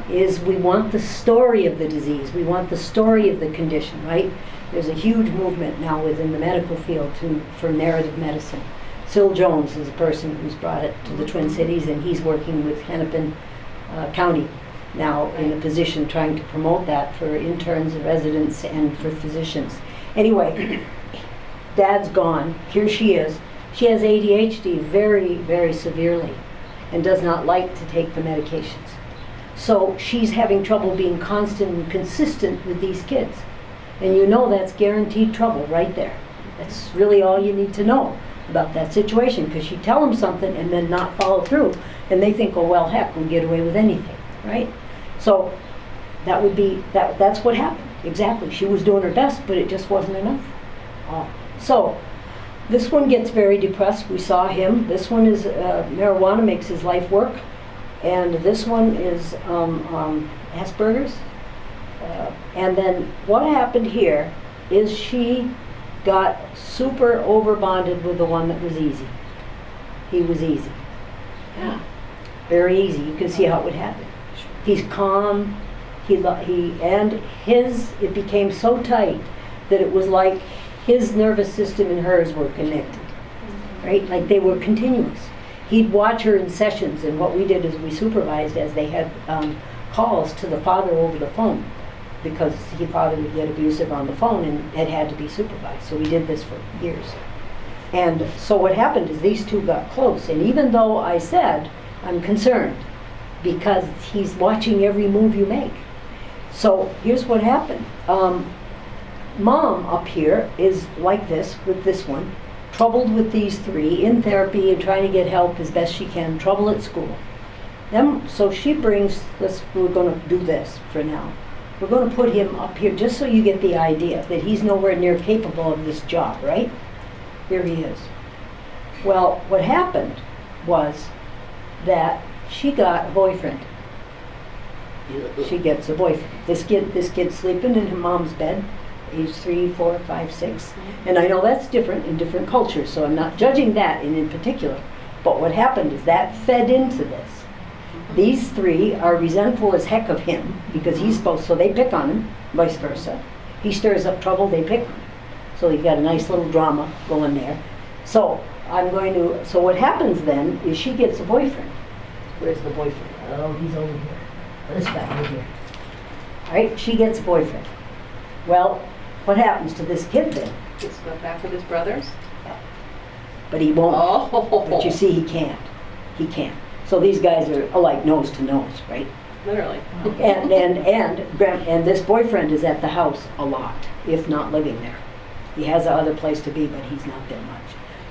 is we want the story of the disease, we want the story of the condition, right? There's a huge movement now within the medical field for narrative medicine. Syl Jones is a person who's brought it to the Twin Cities, and he's working with Hennepin County now in a position trying to promote that for interns and residents and for physicians. Anyway, Dad's gone. Here she is. She has ADHD very, very severely and does not like to take the medications. So she's having trouble being constant and consistent with these kids. And you know that's guaranteed trouble right there. That's really all you need to know about that situation, because she'd tell them something and then not follow through, and they think, oh well, heck, we'll get away with anything, right? So that's what happened, exactly. She was doing her best, but it just wasn't enough. So this one gets very depressed. We saw him. This one is marijuana makes his life work, and this one is Asperger's. And then what happened here is she got super overbonded with the one that was easy. He was easy. Yeah. Very easy. You can see how it would happen. He's calm. It became so tight that it was like his nervous system and hers were connected, right? Like they were continuous. He'd watch her in sessions, and what we did is we supervised as they had calls to the father over the phone, because his father would get abusive on the phone and it had to be supervised. So we did this for years. And so what happened is these two got close, and even though I said, I'm concerned, because he's watching every move you make. So here's what happened. Mom up here is like this with this one, troubled with these 3, in therapy and trying to get help as best she can, trouble at school. So she brings this, we're going to do this for now. We're going to put him up here just so you get the idea that he's nowhere near capable of this job, right? Here he is. Well, what happened was that she got a boyfriend. She gets a boyfriend. This kid's sleeping in her mom's bed, age 3, 4, 5, 6. And I know that's different in different cultures, so I'm not judging that in particular. But what happened is that fed into this. These 3 are resentful as heck of him because he's supposed, so they pick on him, vice versa. He stirs up trouble, they pick on him. So you got a nice little drama going there. So so what happens then is she gets a boyfriend. Where's the boyfriend? Oh, he's over here. This guy over here. All right, she gets a boyfriend. Well, what happens to this kid then? Gets to go back with his brothers? But he won't. Oh. But you see, he can't. He can't. So these guys are alike nose to nose, right? Literally. And this boyfriend is at the house a lot, if not living there. He has another place to be, but he's not there much.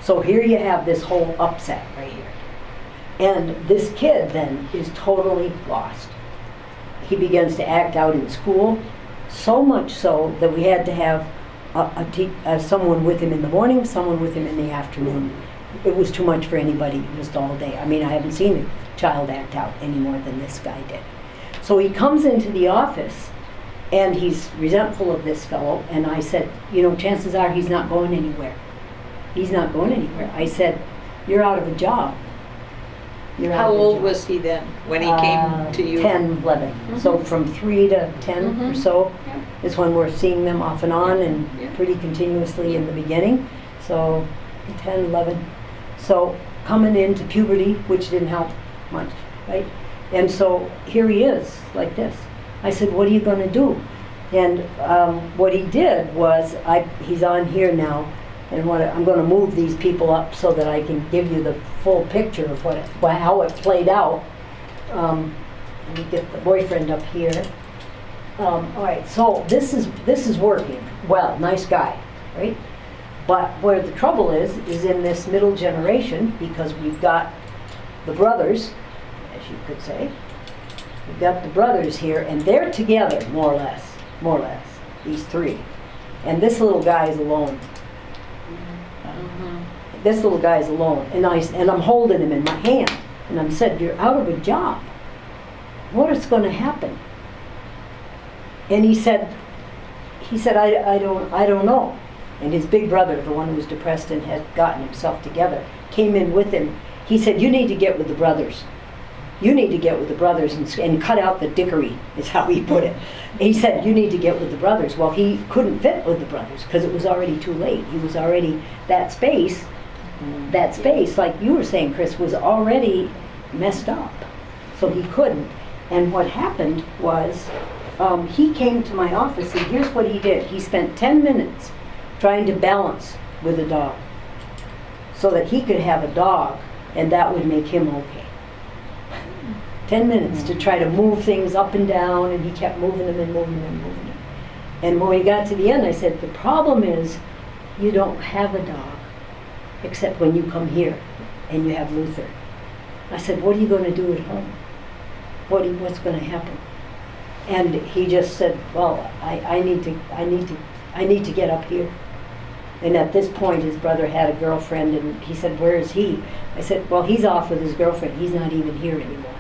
So here you have this whole upset right here. And this kid then is totally lost. He begins to act out in school, so much so that we had to have someone with him in the morning, someone with him in the afternoon. It was too much for anybody just all day. I mean, I haven't seen a child act out any more than this guy did. So he comes into the office, and he's resentful of this fellow, and I said, chances are he's not going anywhere. He's not going anywhere. I said, you're out of a job. How old was he then when he came to you? 10, 11. Mm-hmm. So from 3 to 10 or so is when we're seeing them off and on and pretty continuously in the beginning. So 10, 11. So coming into puberty, which didn't help much, right? And so here he is, like this. I said, what are you going to do? And what he did was, he's on here now, and I'm going to move these people up so that I can give you the full picture of how it played out. Let me get the boyfriend up here. All right, so this is working well. Nice guy, right? But where the trouble is in this middle generation, because we've got the brothers, as you could say. We've got the brothers here, and they're together, more or less, these three. And this little guy is alone. This little guy is alone, and I'm holding him in my hand, and I'm said, you're out of a job. What is going to happen? And he said, I don't know. And his big brother, the one who was depressed and had gotten himself together, came in with him. He said, you need to get with the brothers. You need to get with the brothers and cut out the dickery, is how he put it. He said, you need to get with the brothers. Well, he couldn't fit with the brothers because it was already too late. He was already, that space, like you were saying, Chris, was already messed up. So he couldn't. And what happened was, he came to my office, and here's what he did. He spent 10 minutes trying to balance with a dog so that he could have a dog, and that would make him okay. 10 minutes to try to move things up and down, and he kept moving them and moving them and moving them. And when we got to the end, I said, the problem is you don't have a dog except when you come here and you have Luther. I said, what are you going to do at home? What's going to happen? And he just said, well, I need to get up here. And at this point, his brother had a girlfriend, and he said, where is he? I said, well, he's off with his girlfriend. He's not even here anymore.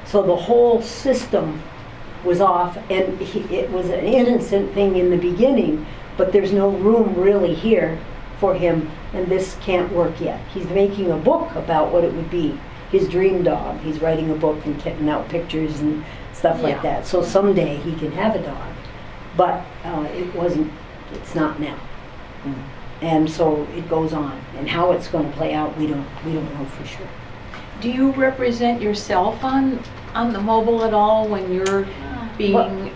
So the whole system was off, and it was an innocent thing in the beginning, but there's no room really here for him, and this can't work yet. He's making a book about what it would be, his dream dog. He's writing a book and getting out pictures and stuff like that. So someday he can have a dog, but it's not now. And so it goes on, and how it's going to play out, we don't know for sure. Do you represent yourself on the mobile at all when you're being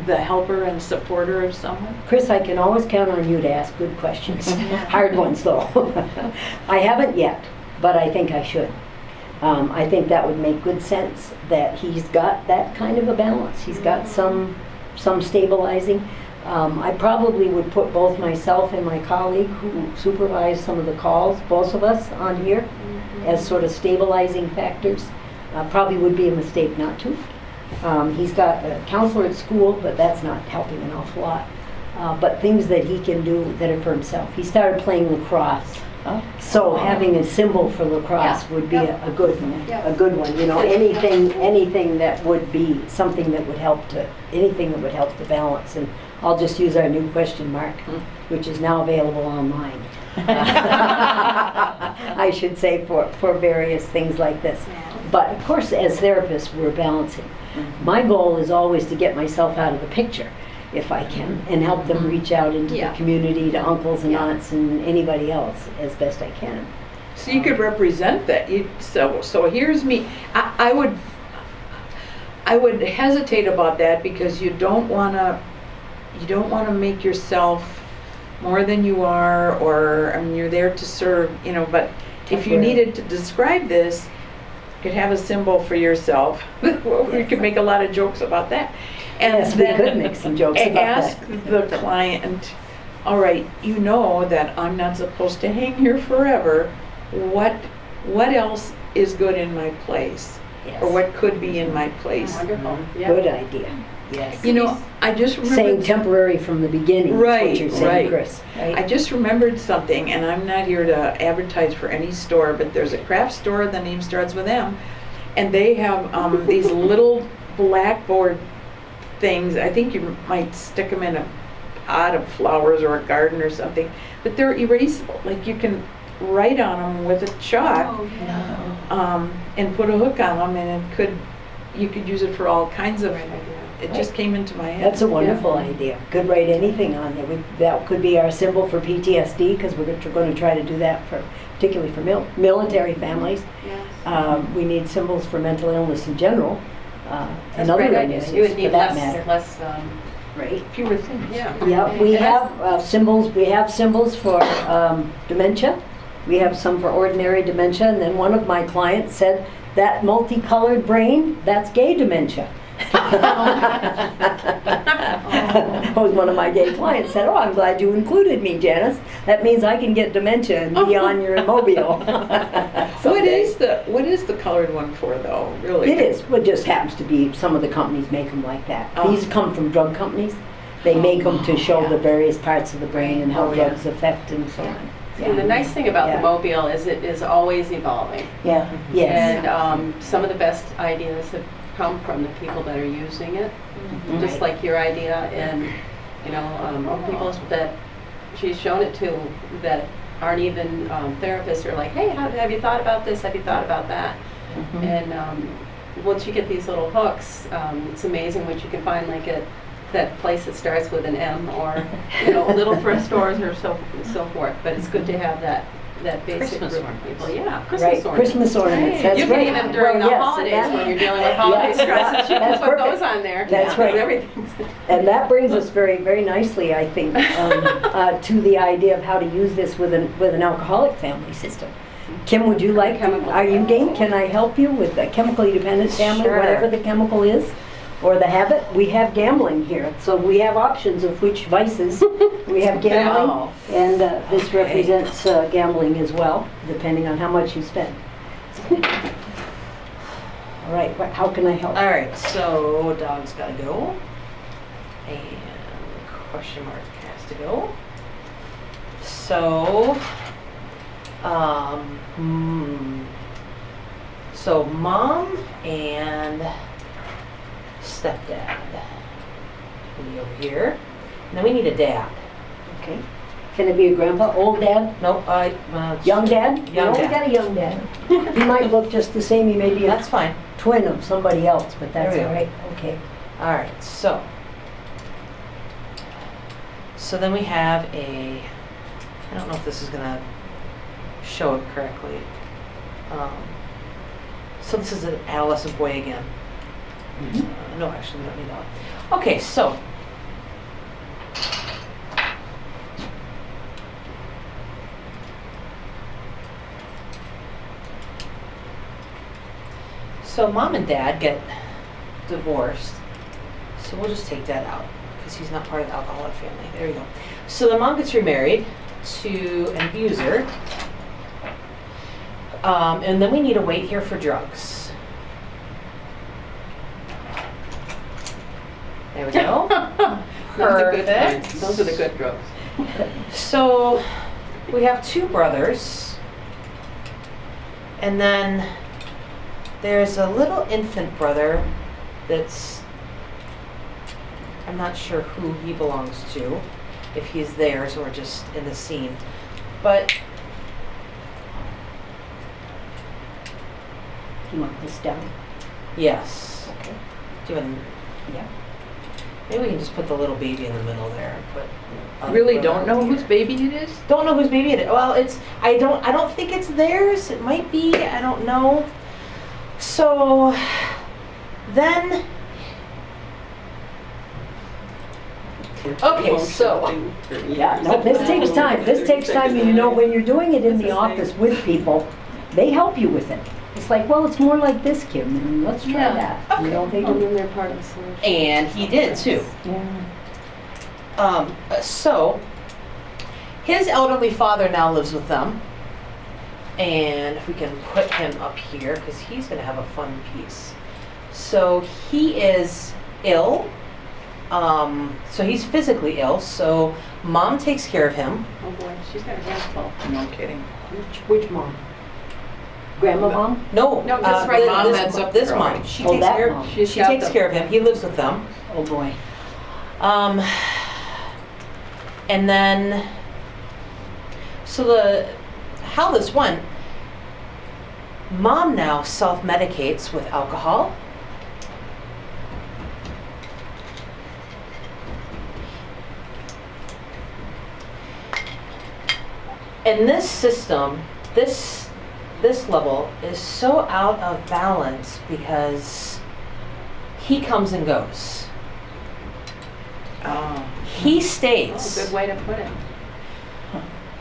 the helper and supporter of someone? Chris, I can always count on you to ask good questions. Hard ones, though. I haven't yet, but I think I should. I think that would make good sense, that he's got that kind of a balance. He's got some stabilizing. I probably would put both myself and my colleague who supervised some of the calls, both of us on here, as sort of stabilizing factors. Probably would be a mistake not to. He's got a counselor at school, but that's not helping an awful lot. But things that he can do that are for himself. He started playing lacrosse. So having a symbol for lacrosse would be a good one. You know, anything that would be something that would help to balance. And I'll just use our new question mark, which is now available online. I should say for various things like this. But of course, as therapists, we're balancing. My goal is always to get myself out of the picture, if I can, and help them reach out into the community, to uncles and aunts and anybody else as best I can. So you could represent that. So here's me. I would hesitate about that because you don't want to make yourself more than you are, or I mean, you're there to serve, you know. But if you needed to describe this, you could have a symbol for yourself. We could make a lot of jokes about that. And yes, we could make some jokes about ask that. the client, all right, you know that I'm not supposed to hang here forever. What else is good in my place? Yes. Or what could be in my place? Wonderful. Yeah. Good idea. Yes. You know, I just remembered Saying temporary from the beginning is Right, what you're saying, right. Chris. Right? I just remembered something, and I'm not here to advertise for any store, but there's a craft store, the name starts with M, and they have these little blackboard things. I think you might stick them in a pot of flowers or a garden or something, but they're erasable. Like you can write on them with a chalk, and put a hook on them, and you could use it for all kinds of It just came into my head. That's a wonderful idea. Could write anything on there. That could be our symbol for PTSD, because we're going to try to do that particularly for military families. Yes. We need symbols for mental illness in general, and That's a other great idea. illnesses You would for need that matter. less, Right. fewer things. Yeah. Yeah, we And that's- have symbols. We have symbols for dementia. We have some for ordinary dementia, and then one of my clients said that multicolored brain, that's gay dementia. One of my gay clients said, "Oh, I'm glad you included me, Janice. That means I can get dementia and be on your mobile." What is the colored one for, though? Really? It is. Well, it just happens to be some of the companies make them like that. Oh. These come from drug companies. They make them to show yeah. the various parts of the brain and how Oh, yeah. drugs affect and so on. And the nice thing about Yeah. the mobile is it is always evolving. Yeah. Yes. And some of the best ideas have come from the people that are using it, just Right. like your idea. And, people that she's shown it to that aren't even therapists are like, hey, have you thought about this? Have you thought about that? Mm-hmm. And once you get these little hooks, it's amazing what you can find, like at that place that starts with an M, or little thrift stores or so forth. But it's good to have that basic Christmas group of ornaments. people. Yeah, Right, Christmas ornaments. Christmas ornaments, that's You right. can even during Well, the yes, holidays and when you're dealing with holiday stresses, you can That's put perfect. those on there. That's Because right. everything's And that brings us very, very nicely, I think, to the idea of how to use this with an alcoholic family system. Kim, would you like, are you game? Can I help you with a chemically dependent family, Sure. whatever the chemical is, or the habit? We have gambling here, so we have options of which vices. We have gambling, Oh. and this Okay. represents gambling as well, depending on how much you spend. All right, how can I help? All right, so dog's got to go, and question mark has to go. So, so mom and stepdad will be over here, and then we need a dad. Okay. Can it be a grandpa, old dad? Nope, Young dad? Young We dad. got a young dad. He might look just the same, he may be a That's fine. twin of somebody else, but that's There we all go. right, okay. All right, so then we have I don't know if this is gonna show it correctly. So this is an adolescent boy again. No, actually, we don't need that one. Okay, so mom and dad get divorced. So we'll just take that out because he's not part of the alcoholic family. There you go. So the mom gets remarried to an abuser. And then we need a wait here for drugs. There we go. Those are good Perfect. drugs. Those are the good drugs. So we have two brothers. And then there's a little infant brother that's, I'm not sure who he belongs to, if he's theirs or just in the scene. But You want this down? yes. Okay. Do you want, Yeah. maybe we can just put the little baby in the middle there and put. Really don't know whose baby it is? Don't know whose baby it is. Well, I don't think it's theirs. It might be. I don't know. So then, okay, so Yeah, no, this takes time, and when you're doing it in the office with people, they help you with it. It's like, well, it's more like this, Kim, and let's try Yeah. that. Okay. They And do. then they're part of the solution. and he did too. So his elderly father now lives with them, and if we can put him up here because he's going to have a fun piece. So he is ill. So he's physically ill. So mom takes care of him. Oh boy, she's got a handful. No kidding. Which mom? Grandma mom? No, No, this right mom this, that's up this there. mom. She Oh, takes that care. mom. She's She got takes them. care of him. He lives with them. Oh, boy. And then, so how this went, mom now self-medicates with alcohol. And this system, this level is so out of balance because he comes and goes. He That's a stays. good way to put it.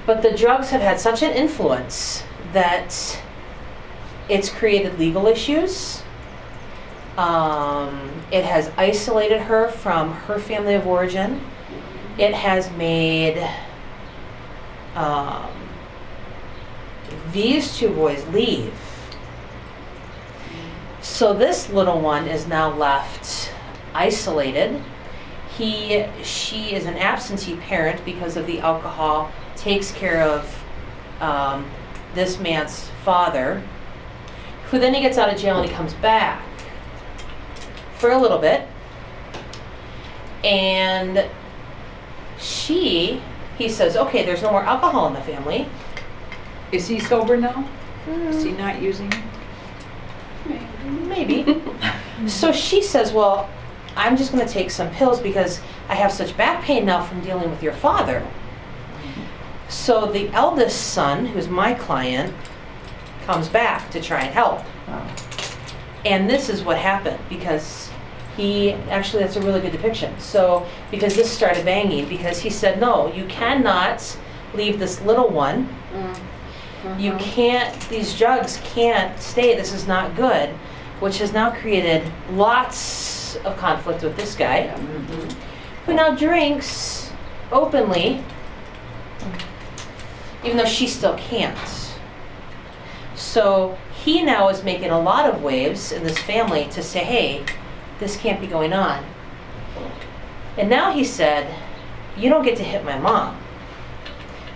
But the drugs have had such an influence that it's created legal issues. It has isolated her from her family of origin. It has made these two boys leave. So this little one is now left isolated. She is an absentee parent because of the alcohol, takes care of this man's father, who then he gets out of jail and he comes back for a little bit. And he says, okay, there's no more alcohol in the family. Is he sober now? Is he not using? Maybe. So she says, well, I'm just going to take some pills because I have such back pain now from dealing with your father. So the eldest son, who's my client, comes back to try and help. And this is what happened because actually that's a really good depiction. So because this started banging, because he said, no, you cannot leave this little one. You can't, these drugs can't stay, this is not good, which has now created lots of conflict with this guy, who now drinks openly, even though she still can't. So he now is making a lot of waves in this family to say, hey, this can't be going on. And now he said, you don't get to hit my mom.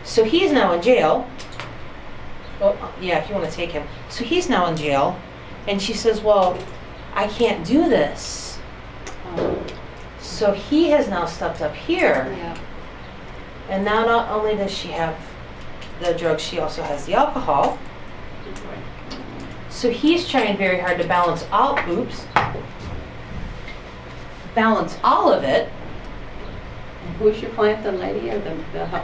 So he's now in jail. Oh, yeah, if you want to take him. So he's now in jail. And she says, well, I can't do this. So he has now stepped up here. Yeah. And now not only does she have the drugs, she also has the alcohol. So he's trying very hard to balance all of it. Who's your client, the lady or the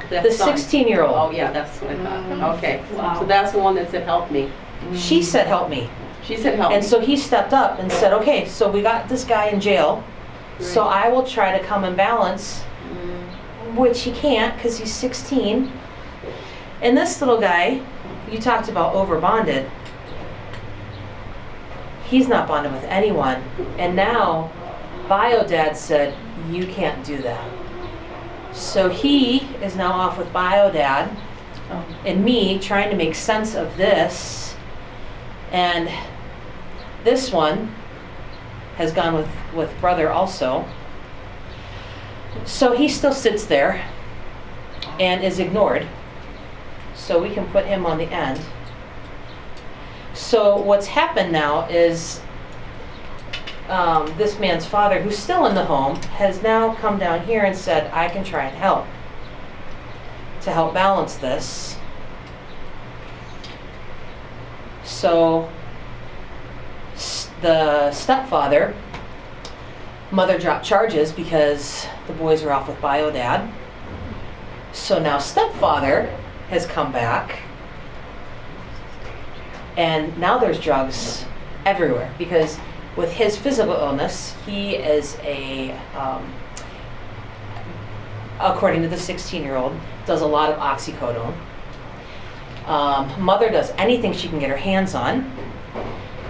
The son? 16-year-old. Oh, yeah, that's what I thought. Okay. Wow. So that's the one that said, help me. She said, help me. She said, help And me. so he stepped up and said, okay, so we got this guy in jail. So I will try to come and balance, which he can't because he's 16. And this little guy, you talked about over bonded. He's not bonded with anyone. And now, Bio Dad said, you can't do that. So he is now off with Bio Dad and me trying to make sense of this. And this one has gone with brother also. So he still sits there and is ignored. So we can put him on the end. So what's happened now is this man's father, who's still in the home, has now come down here and said, I can try and help to help balance this. So the stepfather, mother dropped charges because the boys are off with Bio Dad. So now stepfather has come back, and now there's drugs everywhere because with his physical illness, he is according to the 16-year-old, does a lot of oxycodone. Mother does anything she can get her hands on.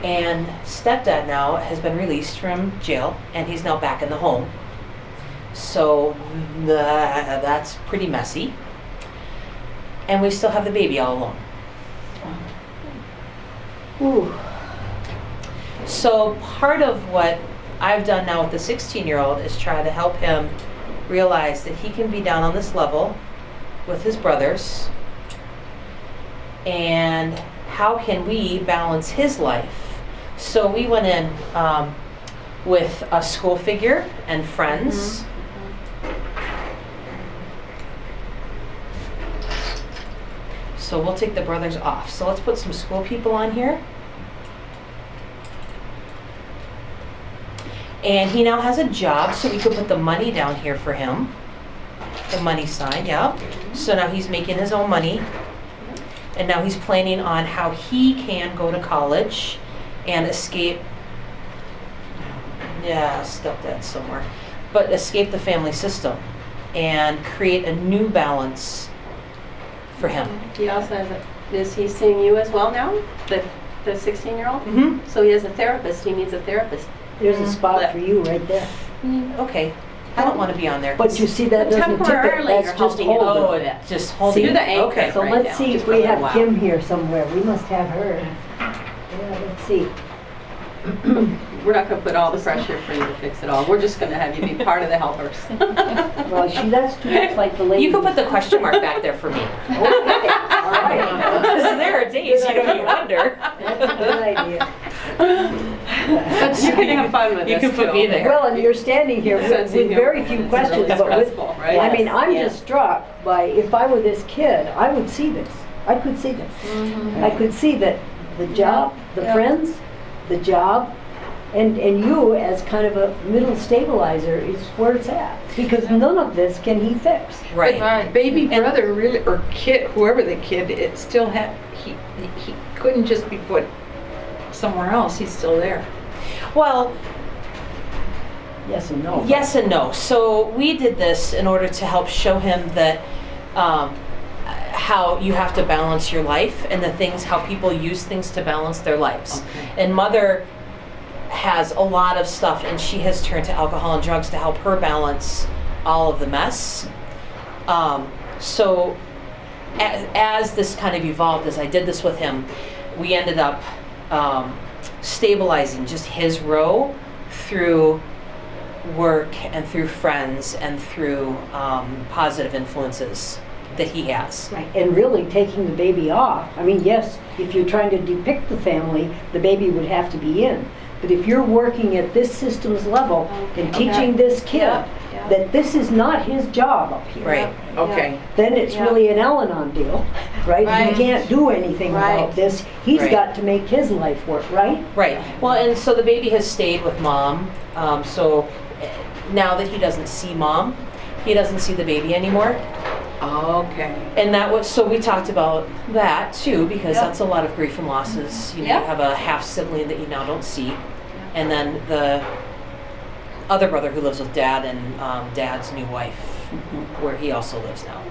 And stepdad now has been released from jail, and he's now back in the home. So that's pretty messy. And we still have the baby all alone. Ooh. So part of what I've done now with the 16-year-old is try to help him realize that he can be down on this level with his brothers, and how can we balance his life. So we went in with a school figure and friends. So we'll take the brothers off. So let's put some school people on here. And he now has a job, so we could put the money down here for him. The money sign, yeah. So now he's making his own money. And now he's planning on how he can go to college and escape, stepdad somewhere, but escape the family system and create a new balance for him. He also has is he seeing you as well now? The 16-year-old? Mm-hmm. So he has a therapist, he needs a therapist. There's a spot for you right there. Okay. I don't want to be on there. But you see, that doesn't tip it, Temporarily, you're that's just helping it hold Oh, it. bit. just holding. You're the anchor. Okay. So right let's now, see just if for we a have while. Kim here somewhere. We must have her. Yeah, let's see. We're not going to put all the pressure for you to fix it all. We're just going to have you be part of the helpers. Well, that's too much like the lady. You can put the question mark back there for me. Okay, all right. Because there are days you wonder. That's a good idea. But you can have fun with You this can put too. me there. Well, and you're standing here with Sensing very humor. few It's questions, really but with, stressful, right? I mean, I'm Yes. just struck by, if I were this kid, I would see this. I could see this. I could see that the job, the Yeah. friends, the job, and you as kind of a middle stabilizer is where it's at. Because none of this can he fix. Right. Baby brother really, or kid, whoever the kid, it still had, he couldn't just be put somewhere else, he's still there. Well, Yes and no. yes and no. So we did this in order to help show him that how you have to balance your life and the things, how people use things to balance their lives. Okay. And Mother has a lot of stuff, and she has turned to alcohol and drugs to help her balance all of the mess. So as this kind of evolved, as I did this with him, we ended up stabilizing just his row through work and through friends and through positive influences that he has. Right, and really taking the baby off. I mean, yes, if you're trying to depict the family, the baby would have to be in. But if you're working at this system's level and teaching this kid Yeah, yeah. that this is not his job up here, Right. Okay. then it's Yeah. really an Al-Anon deal, right? Right. He can't do anything Right. about this. He's Right. got to make his life work, right? Right. Well, and so the baby has stayed with mom. So now that he doesn't see mom, he doesn't see the baby anymore. Okay. And that was, so we talked about that too, because Yeah. that's a lot of grief and losses. You know, Yeah. you have a half sibling that you now don't see. And then the other brother who lives with dad and dad's new wife, where he also lives now.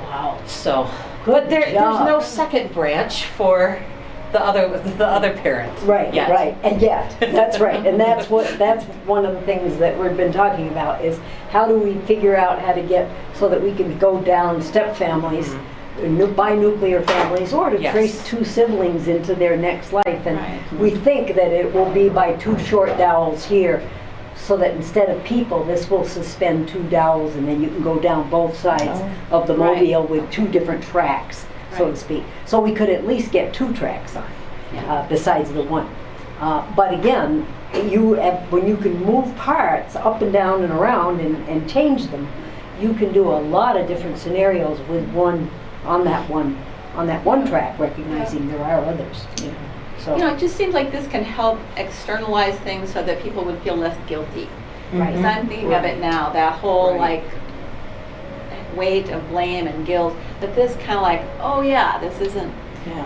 Wow. So, Good but there's job. no second branch for the other parent. Right, yet. right, and yet, that's right, and that's one of the things that we've been talking about is how do we figure out how to get so that we can go down step families, binuclear families, or to Yes. trace two siblings into their next life, and Right. we think that it will be by two short dowels here, so that instead of people, this will suspend two dowels, and then you can go down both sides of the Right. mobile with two different tracks, so to Right. speak. So we could at least get two tracks on, besides the one. But again, when you can move parts up and down and around and change them, you can do a lot of different scenarios with one on that one track, recognizing there are others. So, You know, it just seems like this can help externalize things so that people would feel less guilty. right. Because I'm thinking of it now, that whole Right. like weight of blame and guilt, that this kind of like, oh yeah, this isn't Yeah.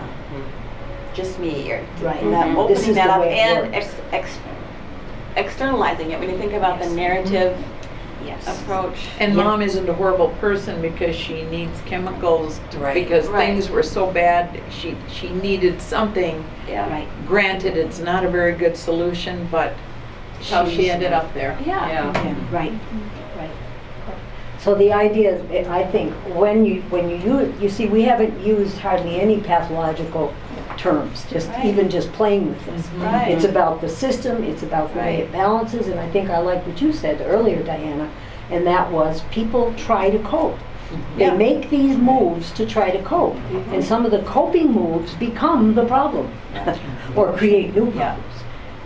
just me, or Right. and that This opening is that the up way it and works. externalizing it when you think about Yes. the narrative Yes. approach. And Yeah. mom isn't a horrible person because she needs chemicals Right. because Right. things were so bad. She needed something. Yeah. Right. Granted, it's not a very good solution, but How she she's- ended up there. Yeah. Yeah. Right, right. So the idea is, I think, when you you see, we haven't used hardly any pathological terms, Right. even just playing with this. Right. It's about the system, it's about the way Right. it balances, and I think I like what you said earlier, Diana, and that was people try to cope. They Yeah. make these moves to try to cope, and some of the coping moves become the problem, or create new Yeah. problems.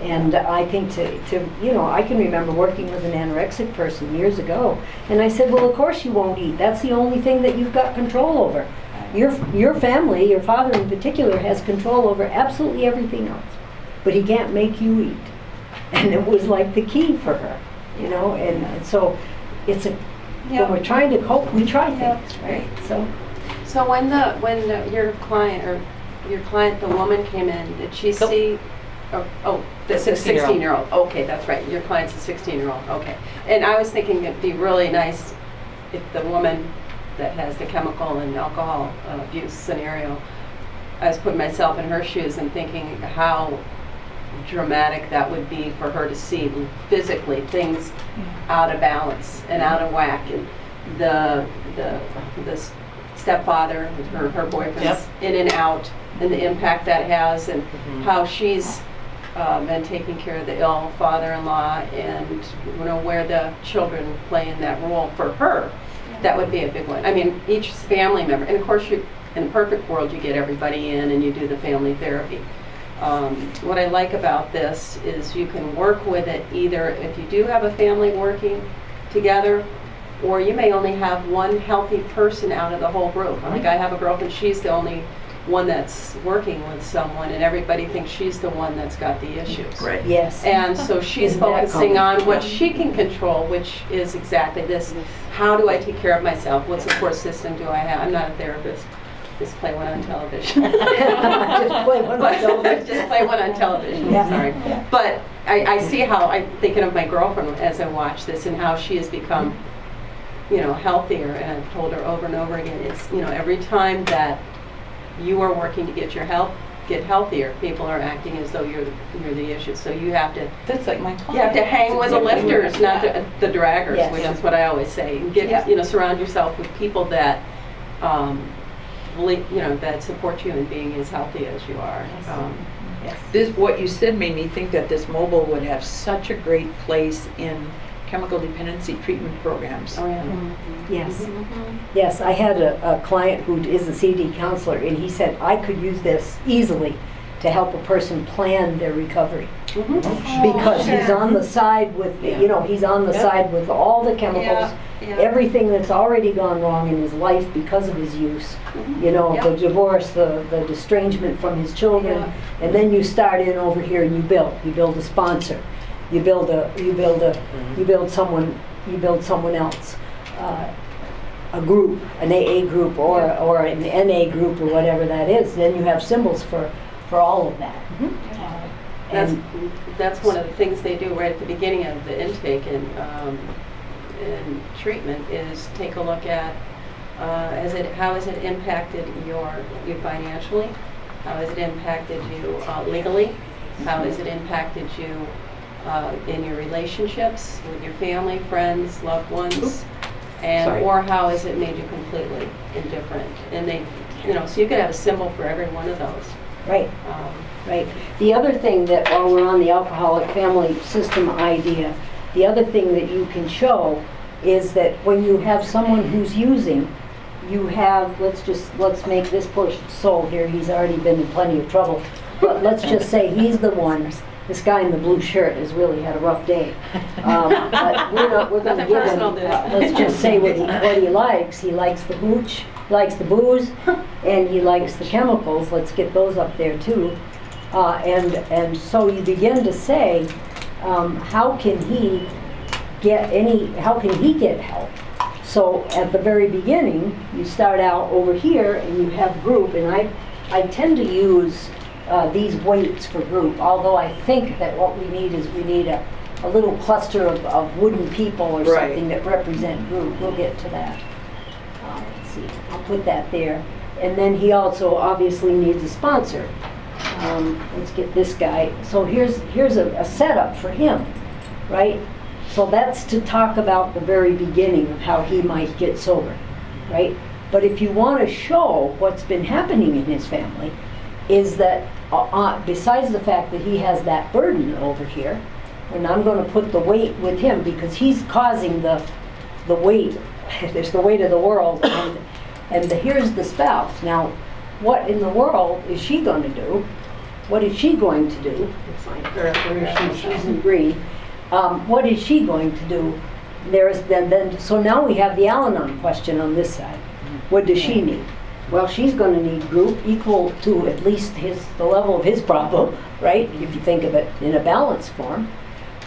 And I think I can remember working with an anorexic person years ago, and I said, well, of course you won't eat. That's the only thing that you've got control over. Your family, your father in particular, has control over absolutely everything else, but he can't make you eat. And it was like the key for her, and so it's when we're trying to cope, we try things, right? So your client, the woman came in, did she see? Oh, the 16-year-old. Okay, that's right. Your client's a 16-year-old. Okay. And I was thinking it'd be really nice if the woman that has the chemical and alcohol abuse scenario, I was putting myself in her shoes and thinking how dramatic that would be for her to see physically things out of balance and out of whack, and the stepfather, her boyfriend's in and out, and the impact that has, and how she's been taking care of the ill father-in-law, and where the children play in that role for her. That would be a big one. I mean, each family member, and of course, in a perfect world, you get everybody in and you do the family therapy. What I like about this is you can work with it either if you do have a family working together, or you may only have one healthy person out of the whole group. Like I have a girlfriend, she's the only one that's working with someone, and everybody thinks she's the one that's got the issues. Right. Yes. And so she's Isn't that focusing on common? what she can control, which is exactly this. How do I take care of myself? What support system do I have? I'm not a therapist. Just play one on television. Just play one on television. Just play one on television, Yeah. sorry. Yeah. But I see how, I'm thinking of my girlfriend as I watch this, and how she has become, healthier, and I've told her over and over again, it's, every time that you are working to get get healthier, people are acting as though you're the issue. So you have to That's like my client. you have to hang with the lifters, not the draggers, Yes. which is what I always say. And get surround yourself with people that that support you in being as healthy as you are. This, what you said made me think that this mobile would have such a great place in chemical dependency treatment programs. Oh yeah. Yes. Yes, I had a client who is a CD counselor, and he said, I could use this easily to help a person plan their recovery. Because he's on the side with, he's on the side with all the chemicals, everything that's already gone wrong in his life because of his use. The divorce, the estrangement from his children, and then you start in over here and you build a sponsor, you build someone else, a group, an AA group or an NA group or whatever that is. Then you have symbols for all of that. That's one of the things they do right at the beginning of the intake and treatment is take a look at how has it impacted you financially, how has it impacted you legally, how has it impacted you in your relationships with your family, friends, loved ones, or how has it made you completely indifferent? And they, so you could have a symbol for every one of those. Right. Right. The other thing that, while we're on the alcoholic family system idea, the other thing that you can show is that when you have someone who's using, you have, let's make this poor soul here, he's already been in plenty of trouble, but let's just say he's the one, this guy in the blue shirt has really had a rough day. But we're going to give him, let's just say what he likes. He likes the hooch, he likes the booze, and he likes the chemicals. Let's get those up there too. And so you begin to say, how can he get help? So at the very beginning, you start out over here and you have group, and I tend to use these weights for group, although I think that what we need is a little cluster of wooden people or something that represent group. We'll get to that. Let's see, I'll put that there. And then he also obviously needs a sponsor. Let's get this guy. So here's a setup for him, right? So that's to talk about the very beginning of how he might get sober, right? But if you want to show what's been happening in his family, is that besides the fact that he has that burden over here, and I'm going to put the weight with him because he's causing the weight. There's the weight of the world, and here's the spouse. Now, what in the world is she going to do? What is she going to do? Let's find her. She's in green. What is she going to do? So now we have the Al-Anon question on this side. What does she need? Well, she's going to need group equal to at least the level of his problem, right? If you think of it in a balanced form.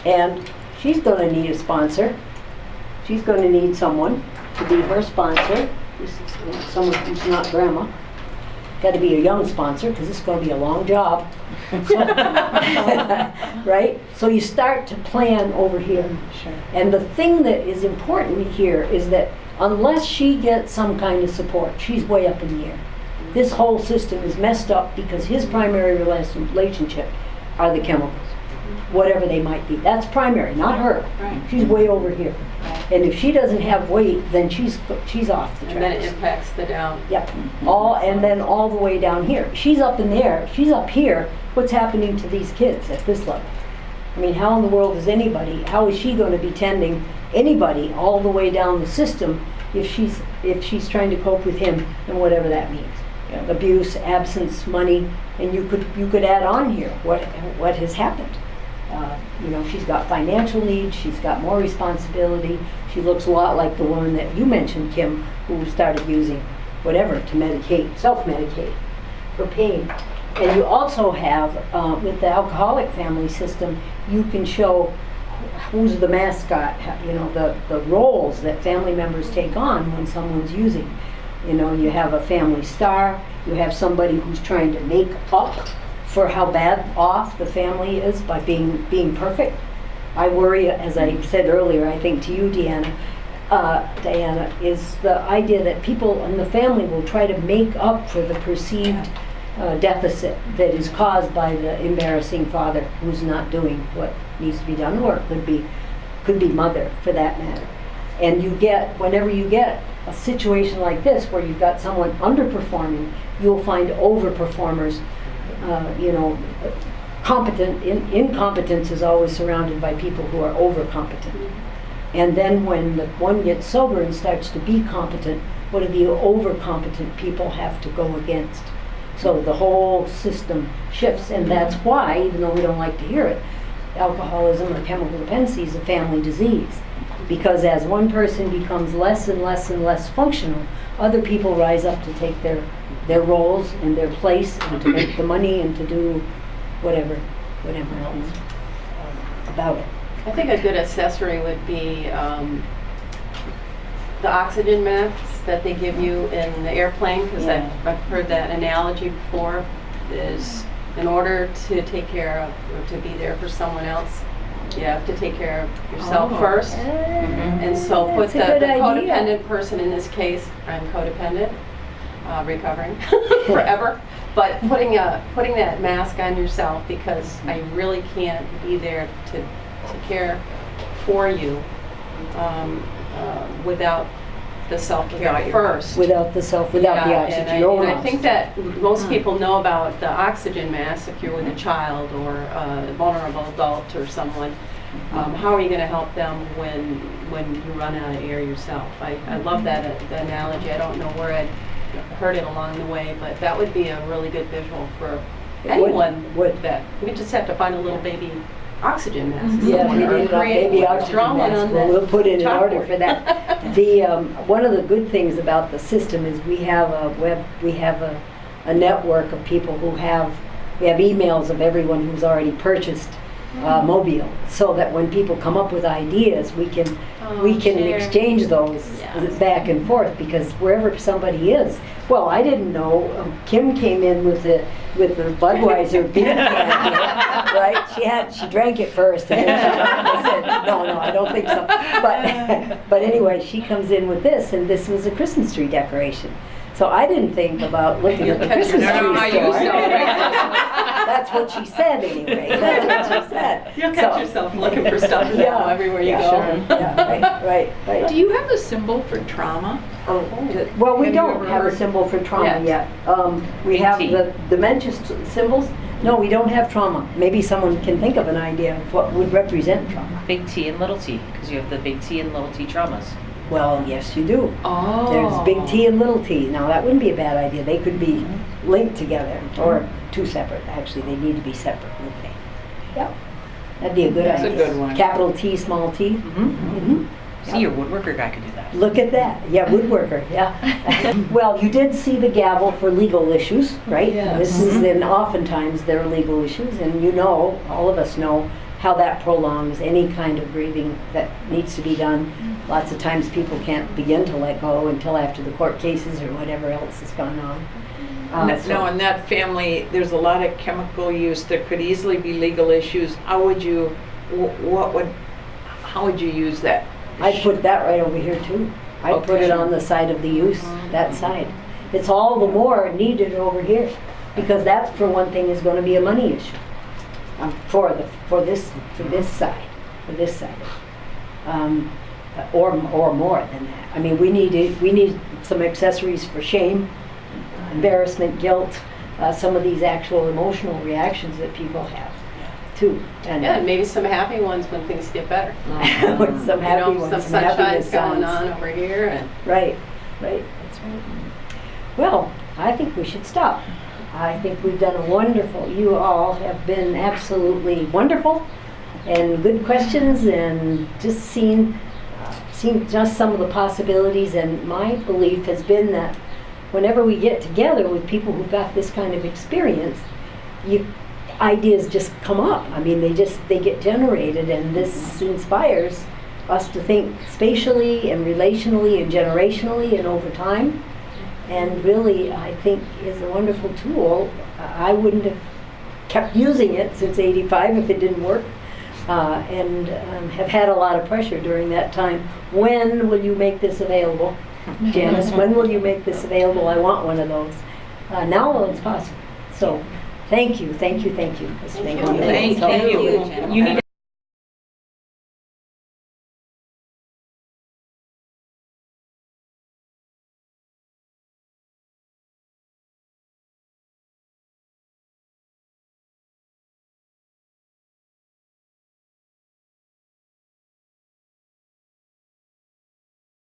And she's going to need a sponsor. She's going to need someone to be her sponsor. This is someone who's not grandma. Got to be a young sponsor because it's going to be a long job. So, right? So you start to plan over here. Sure. And the thing that is important here is that unless she gets some kind of support, she's way up in the air. This whole system is messed up because his primary relationship are the chemicals, whatever they might be. That's primary, not her. Right. She's way over here. And if she doesn't have weight, then she's off the And then it tracks. impacts the down. Yep. And then all the way down here. She's up in there. She's up here. What's happening to these kids at this level? I mean, how in the world is anybody? How is she going to be tending anybody all the way down the system if she's trying to cope with him and whatever that means? Yeah. Abuse, absence, money, and you could add on here what has happened. She's got financial needs, she's got more responsibility. She looks a lot like the woman that you mentioned, Kim, who started using whatever to self-medicate for pain. And you also have, with the alcoholic family system, you can show who's the mascot, the roles that family members take on when someone's using. You have a family star, you have somebody who's trying to make up for how bad off the family is by being perfect. I worry, as I said earlier, I think to you, Diana, is the idea that people in the family will try to make up for the perceived deficit that is caused by the embarrassing father who's not doing what needs to be done, or it could be mother for that matter. And whenever you get a situation like this where you've got someone underperforming, you'll find overperformers. Incompetence is always surrounded by people who are overcompetent. And then when the one gets sober and starts to be competent, what do the overcompetent people have to go against? So the whole system shifts, and that's why, even though we don't like to hear it, alcoholism or chemical dependency is a family disease. Because as one person becomes less and less and less functional, other people rise up to take their roles and their place and to make the money and to do whatever else about it. I think a good accessory would be the oxygen masks that they give you in the airplane, because Yeah. I've heard that analogy before, is in order to take care of or to be there for someone else, you have to take care of yourself first. And so put the That's a good idea. codependent person, in this case, I'm codependent, recovering forever, but putting that mask on yourself, because I really can't be there to care for you without the self-care first. Without the oxygen. And I think that most people know about the oxygen mask if you're with a child or a vulnerable adult or someone. How are you going to help them when you run out of air yourself? I love that the analogy. I don't know where I heard it along the way, but that would be a really good visual for anyone. That we just have to find a little baby oxygen mask. Yeah, we somewhere, need or a create baby one, oxygen draw one mask. on that We'll put it in order chalkboard. for that. One of the good things about the system is we have a network of people we have emails of everyone who's already purchased Mobile, so that when people come up with ideas, we can share. exchange those Yes. back and forth, because wherever somebody is. Well, I didn't know. Kim came in with the Budweiser beer can, right? She drank it first, and then I said, no, I don't think so. But anyway, she comes in with this, and this was a Christmas tree decoration. So I didn't think about looking at the Christmas tree store. That's what she said anyway. That's what she said. You'll catch yourself looking for stuff now everywhere you go. Sure. Yeah, right. Do you have a symbol for trauma? Well, we Have you don't ever have a heard- symbol for trauma Yet. yet. We have the dementia symbols. No, we don't have trauma. Maybe someone can think of an idea of what would represent trauma. Big T and little t, because you have the big T and little t traumas. Well, yes, you do. Oh. There's big T and little t. Now, that wouldn't be a bad idea. They could be linked together, or two separate. Actually, they need to be separate, wouldn't they? Yeah. That'd be a good That's a idea. good one. Capital T, small t. Mm-hmm. See, your woodworker guy could do that. Look at that. Yeah, woodworker, yeah. Well, you did see the gavel for legal issues, right? Yes. This is, and oftentimes there are legal issues, and all of us know how that prolongs any kind of grieving that needs to be done. Lots of times people can't begin to let go until after the court cases or whatever else has gone on. No, in that family, there's a lot of chemical use. There could easily be legal issues. How would you use that? I'd put that right over here too. I'd put it on the side of the use, that side. It's all the more needed over here, because that, for one thing, is going to be a money issue for this side, or more than that. I mean, we need some accessories for shame, embarrassment, guilt, some of these actual emotional reactions that people have too. And Yeah, and maybe some happy ones when things get better. with some happy ones, some some happiness sunshine's going signs. on over here, and Right, that's right. Well, I think we should stop. I think we've done a wonderful, you all have been absolutely wonderful, and good questions, and just seen just some of the possibilities, and my belief has been that whenever we get together with people who've got this kind of experience, ideas just come up. I mean, they get generated, and this inspires us to think spatially and relationally and generationally and over time. And really, I think is a wonderful tool. I wouldn't have kept using it since '85 if it didn't work, and have had a lot of pressure during that time. When will you make this available, Janice? When will you make this available? I want one of those. Now it's possible. So thank you. It's been wonderful. Thank you. So- You need